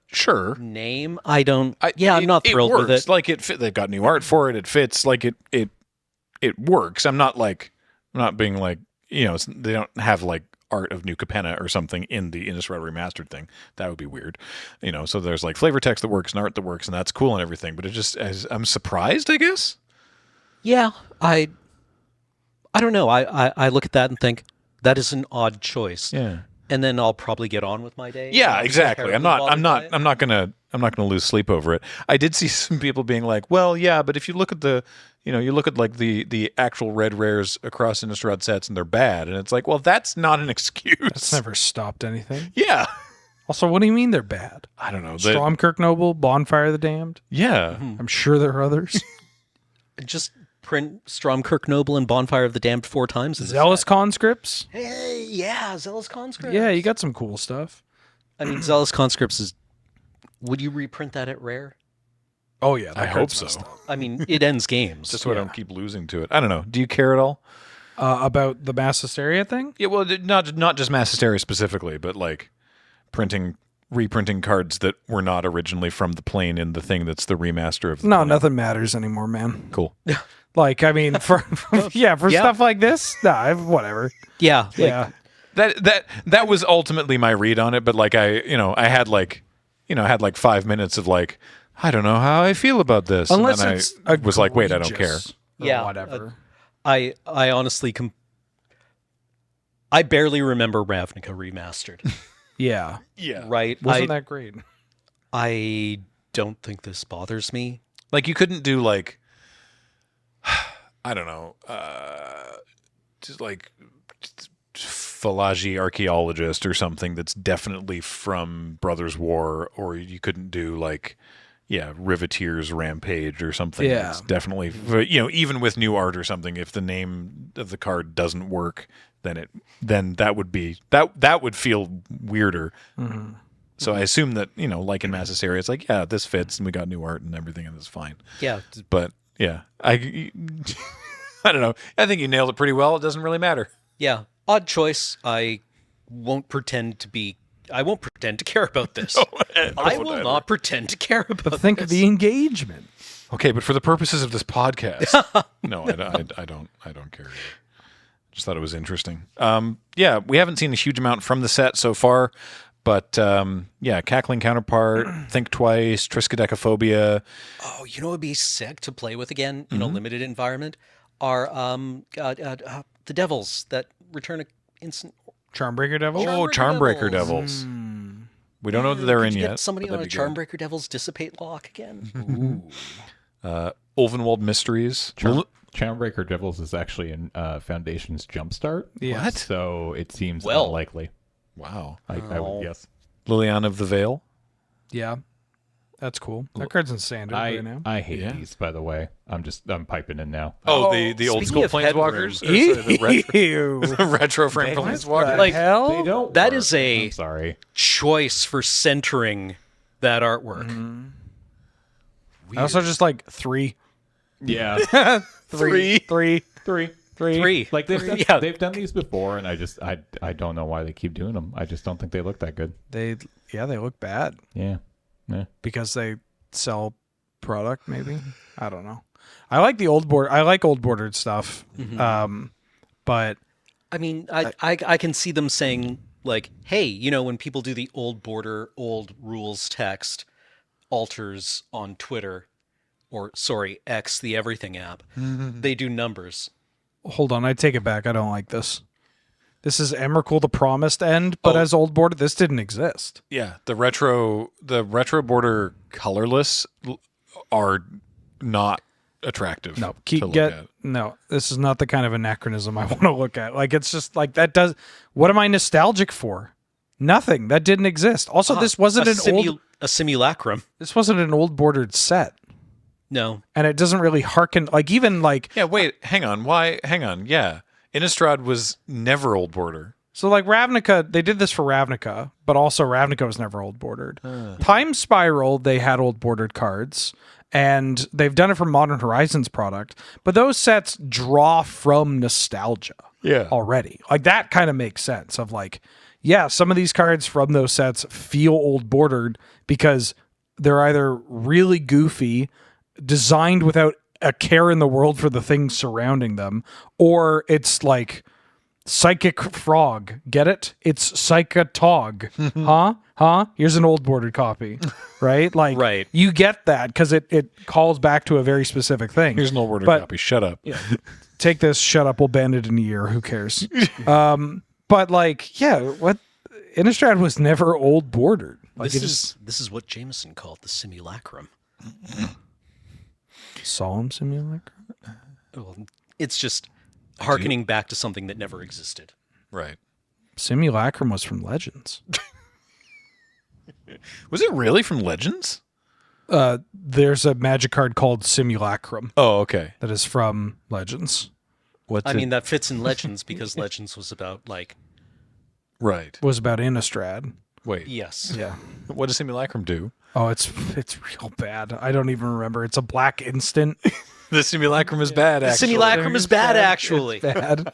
Sure. name. I'm not thrilled works. with it. Like they've got new art for it. It fits. Like it works. I'm not being like, they don't have like art of New Capenna or something in the Innistrad Remastered thing. That would be weird. So there's like flavor text that works and art that works, and that's cool and everything. But I'm surprised, I guess. Yeah, I don't know. I look at that and think that is an odd choice. Yeah. And then I'll probably get on with my day. Yeah, I'm exactly. terribly bothered by it. I'm not gonna lose sleep over it. I did see some people being like, well, yeah, but if you look at you look at like the actual red rares across Innistrad sets and they're bad, and it's like, well, that's not an excuse. It's never stopped anything. Yeah. Also, what do you mean they're bad? I don't know. Stormkirk Noble, Bonfire of the Damned. Yeah. I'm sure there are others. Just print Stormkirk Noble and Bonfire of the Damned 4 times. in the Zealous set. Conscripts. Hey, yeah, Zealous Conscripts. Yeah, you got some cool stuff. I mean, Zealous Conscripts is. Would you reprint that at Rare? Oh yeah, I hope so. I mean, it ends games. Just so I don't keep losing to it. I don't know. Do you care at all? About the Mass Hysteria thing? Yeah, well, not just Mass Hysteria specifically, but like reprinting cards that were not originally from the plane in the thing that's the remaster of the No, plane. nothing matters anymore, man. Cool. Like, I mean, for Yeah. stuff like this, nah, whatever. Yeah, like, Yeah, That was ultimately my read on it, but like I had like 5 minutes of like, I don't know how I feel about this. unless and then it's I was like, wait, I don't care. egregious or Yeah, whatever. I honestly I barely remember Ravnica Remastered. Yeah, Yeah. Right? wasn't that great? I don't think this bothers me. Like you couldn't do like I don't know, just like Falaji archaeologist or something that's definitely from Brothers War, or you couldn't do like Riveteer's Rampage or something. Yeah. That's definitely even with new art or something, if the name of the card doesn't work, then that would be that would feel weirder. Mm-hmm. So I assume that, like in Mass Hysteria, it's like, yeah, this fits and we got new art and everything and it's fine. Yeah. But yeah, I don't know. I think you nailed it pretty well. It doesn't really matter. Yeah. Odd choice. I won't pretend to care about this. I will not pretend to care about But think this. of the engagement. Okay, but for the purposes of this podcast, no, I don't care. Just thought it was interesting. Yeah, we haven't seen a huge amount from the set so far, but Cackling Counterpart, Think Twice, Triskaidekaphobia. Oh, you know what would be sick to play with again in a limited environment are the devils that return an instant. Charmbreaker Devil. Oh, Charmbreaker Devils. We don't know that they're Could in you yet. Get somebody but on a that'd be good. Charmbreaker Devils dissipate lock again. Ulvenwald Mysteries. Charmbreaker Devils is actually in Foundation's Jumpstart. Yeah. What? So it seems Well. unlikely. Wow. I would guess. Liliana of the Veil. Yeah, that's cool. That card's in standard right now. I hate Yeah. these, by the way. I'm piping in now. Oh, the old school speaking of Planeswalkers? Or sorry, the Ew. retro frame Planeswalkers? Like, hell? They don't. That work. is a- I'm sorry. choice for centering that artwork. I also just like three. Yeah. Three. Three. Like they've Yeah. they've done these before, and I don't know why they keep doing them. I just don't think they look that good. They look bad Yeah. because they sell product. Maybe I don't know. I like the old board. I like old bordered stuff. But I mean, I can see them saying, like, hey, when people do the old border, old rules text alters on Twitter, or sorry, X, the everything app, they do numbers. hold on, I take it back. I don't like this. This is Emrakul the Promised End, but as old border, this didn't exist. Yeah, the retro border colorless are not attractive. No, to look at. no. This is not the kind of anachronism I want to look at. Like it's just like that does. What am I nostalgic for? Nothing. That didn't exist. Also, this wasn't a simulacrum. This wasn't an old bordered set, No. and it doesn't really harken like even like Yeah, wait, hang on. Why? Hang on. Yeah, Innistrad was never old border. so like Ravnica. They did this for Ravnica, but also Ravnica was never old bordered. Time Spiral, they had old bordered cards. And they've done it for Modern Horizons product, but those sets draw from nostalgia. Yeah. Already. Like that kind of makes sense of like, yeah, some of these cards from those sets feel old bordered because they're either really goofy, designed without a care in the world for the things surrounding them, or it's like Psychic frog. Get it? It's psychotog. Huh? Here's an old bordered copy. Right? Like, Right. you get that because it calls back to a very specific thing. Here's an old border But- copy. Shut up. Take this, shut up, we'll ban it in a year. Who cares? But like, yeah, what Innistrad was never old bordered. Like This is what Jameson called the simulacrum. solemn simulacrum. Well, it's just hearkening back to something that never existed. Right. Simulacrum was from Legends. Was it really from Legends? There's a magic card called Simulacrum Oh, okay. that is from Legends. What's I it? mean, that fits in Legends because Legends was about, like, Right. It was about Innistrad. Wait. yes. Yeah. What does Simulacrum do? Oh, it's real bad. I don't even remember. It's a black instant. The Simulacrum is bad, actually. Simulacrum is bad, actually. Bad.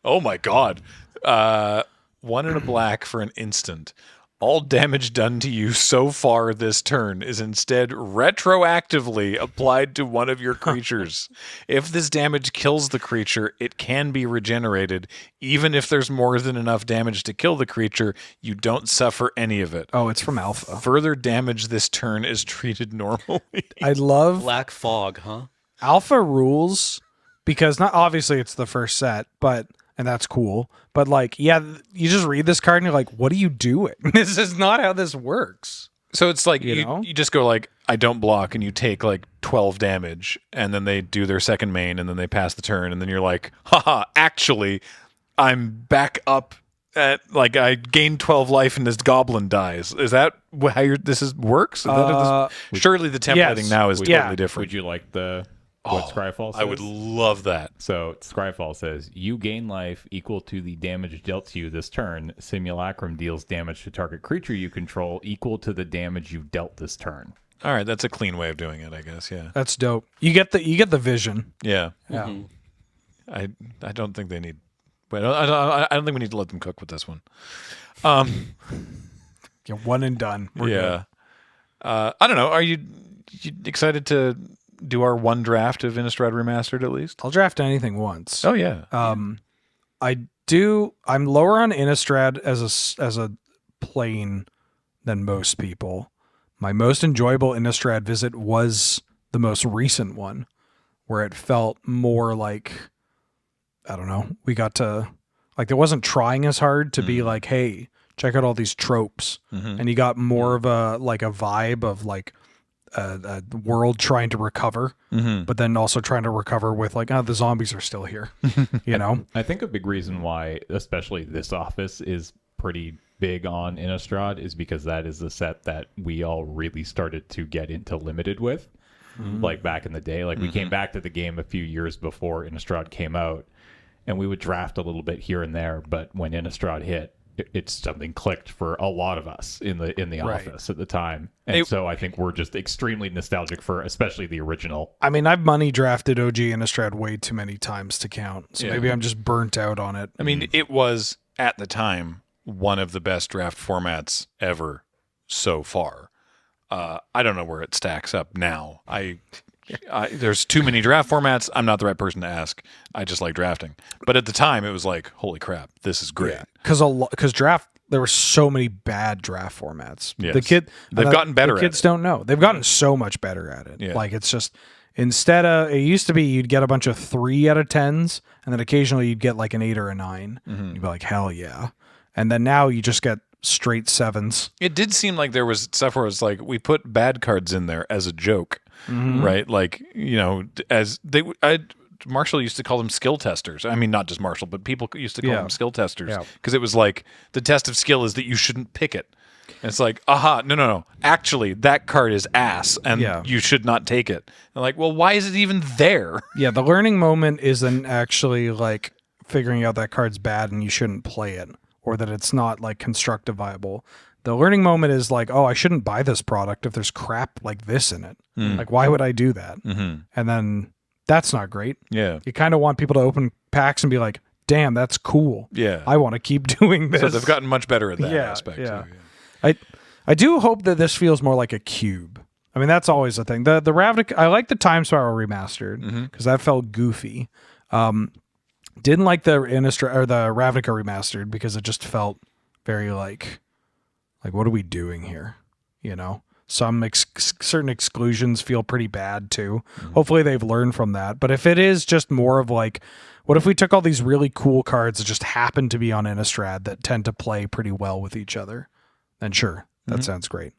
Oh my god. 1 and a black for an instant. All damage done to you so far this turn is instead retroactively applied to one of your creatures. If this damage kills the creature, it can be regenerated. Even if there's more than enough damage to kill the creature, you don't suffer any of it. Oh, it's from Alpha. Further damage this turn is treated normally. I love Black fog, huh? Alpha rules because not obviously it's the first set, and that's cool. But like, yeah, you just read this card and you're like, what are you doing? This is not how this works. So it's like You know? you just go like, I don't block, and you take like 12 damage, and then they do their second main, and then they pass the turn, and then you're like, haha, actually, I'm back up at, like, I gained 12 life and this goblin dies. Is that how this works? Is that how this, surely the templating yes. now is Yeah. totally different. Would you like the what Scryfall says? I would love that. So Scryfall says, you gain life equal to the damage dealt to you this turn. Simulacrum deals damage to target creature you control equal to the damage you've dealt this turn. All right, that's a clean way of doing it, I guess. Yeah, That's dope. You get the vision. yeah. Yeah. I don't think they need. But I don't think we need to let them cook with this one. Yeah, one and done. We're good. I don't know. Are you excited to do our one draft of Innistrad Remastered at least? I'll draft anything once. Oh yeah. I do. I'm lower on Innistrad as a plane than most people. My most enjoyable Innistrad visit was the most recent one, where it felt more like, I don't know, we got to, like, it wasn't trying as hard to be like, hey, check out all these tropes, and you got more of a vibe of like a world trying to recover, but then also trying to recover with like, the zombies are still here, you know. I think a big reason why, especially this office, is pretty big on Innistrad is because that is the set that we all really started to get into limited with. Like back in the day, like we came back to the game a few years before Innistrad came out, and we would draft a little bit here and there. But when Innistrad hit, it's something clicked for a lot of us in the office at the time, and so I think we're just extremely nostalgic for, especially the original. I mean, I've money drafted OG Innistrad way too many times to count, so maybe I'm just burnt out on it. I mean, it was at the time one of the best draft formats ever so far. I don't know where it stacks up now. There's too many draft formats. I'm not the right person to ask. I just like drafting. But at the time, it was like, holy crap, this is great. Because draft, there were so many bad draft formats. Yes. They've gotten better The at kids it. don't know. They've gotten so much better at it. Yeah. Like, it's just, instead of, it used to be you'd get a bunch of 3 out of 10s, and then occasionally you'd get like an 8 or a 9. You'd be like, hell yeah. And then now you just get straight 7s. It did seem like there was stuff where it was like, we put bad cards in there as a joke, right? Like, you know, Marshall used to call them skill testers. I mean, not just Marshall, but people used to call them skill testers because it was like the test of skill is that you shouldn't pick it. And it's like, no. Actually, that card is ass, and you should not take it. And like, well, why is it even there? Yeah, the learning moment isn't actually like figuring out that card's bad and you shouldn't play it, or that it's not like constructive viable. The learning moment is like, oh, I shouldn't buy this product if there's crap like this in it. Like, why would I do that? And then that's not great. Yeah. You kind of want people to open packs and be like, damn, that's cool. Yeah. I want to keep doing this. So they've gotten much better at that aspect. Yeah. Too, yeah. I do hope that this feels more like a cube. I mean, that's always a thing. The Ravnica, I like the Time Spiral Remastered because that felt goofy. Didn't like the Innistrad or the Ravnica Remastered because it just felt very like what are we doing here? You know, some certain exclusions feel pretty bad too. Hopefully they've learned from that. But if it is just more of like, what if we took all these really cool cards that just happen to be on Innistrad that tend to play pretty well with each other? Then sure, that sounds great.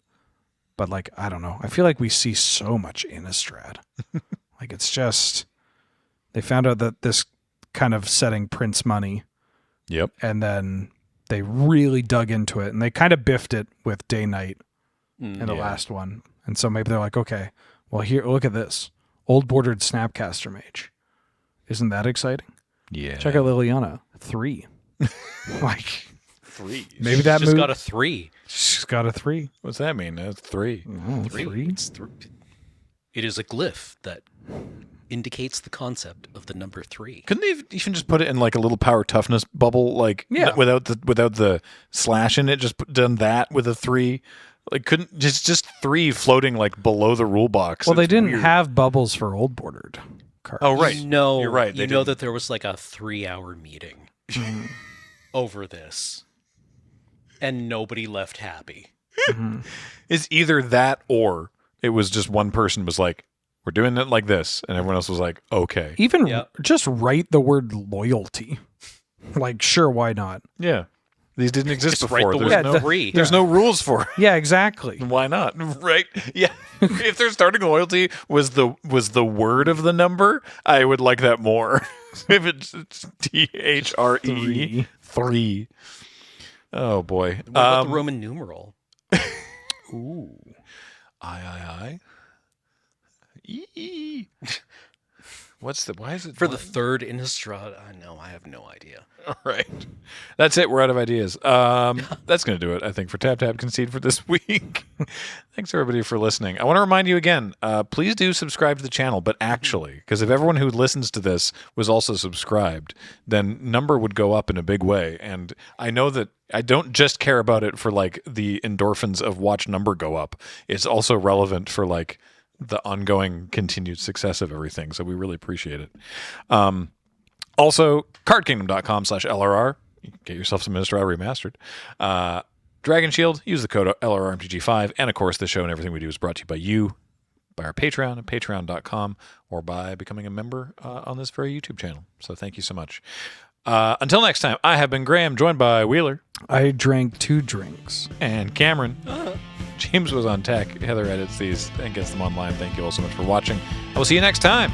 But like, I don't know. I feel like we see so much Innistrad. Like it's just, they found out that this kind of setting prints money. Yep. And then they really dug into it and they kind of biffed it with Day Night in the last one. And so maybe they're like, okay, well here, look at this. Old bordered Snapcaster Mage. Isn't that exciting? Yeah. Check out Liliana. 3. Like 3. maybe that Just move. got a 3. She's got a 3. What's that mean? That's 3. Oh, 3. It's It is a glyph that indicates the concept of the number 3. Couldn't they even just put it in like a little power toughness bubble, like Yeah. without the slash in it? Just done that with a 3. Like couldn't just 3 floating like below the rule box. Well, they It's didn't weird. have bubbles for old bordered cards. Oh right, No, you're right. You know that there was like a 3-hour meeting over this, and nobody left happy. It's either that or it was just one person was like, "We're doing it like this," and everyone else was like, "Okay, Even Yep. just write the word loyalty. Like, sure, why not? yeah." These didn't exist Just before. write the There's word no 3. There's no rules for it. Yeah, exactly. Why not? Right? Yeah. If their starting loyalty was the word of the number, I would like that more. If it's THRE 3. Oh boy. What about the Roman numeral? Ooh. I. E. What's the? Why is it For the third Innistrad? I have no idea. All right. That's it. We're out of ideas. That's going to do it, I think, for TapTapConcede for this week. Thanks, everybody, for listening. I want to remind you again, please do subscribe to the channel, but actually, because if everyone who listens to this was also subscribed, then number would go up in a big way. And I know that I don't just care about it for, like, the endorphins of watch number go up. It's also relevant for, like, the ongoing continued success of everything. So we really appreciate it. Also, cardkingdom.com/LRR. You can get yourself some Innistrad Remastered. Dragon Shield, use the code LRRMTG5. And of course, the show and everything we do is brought to you by our Patreon at patreon.com, or by becoming a member on this very YouTube channel. So thank you so much. Until next time, I have been Graham, joined by Wheeler I drank 2 drinks. and Cameron. James was on tech. Heather edits these and gets them online. Thank you all so much for watching. I will see you next time.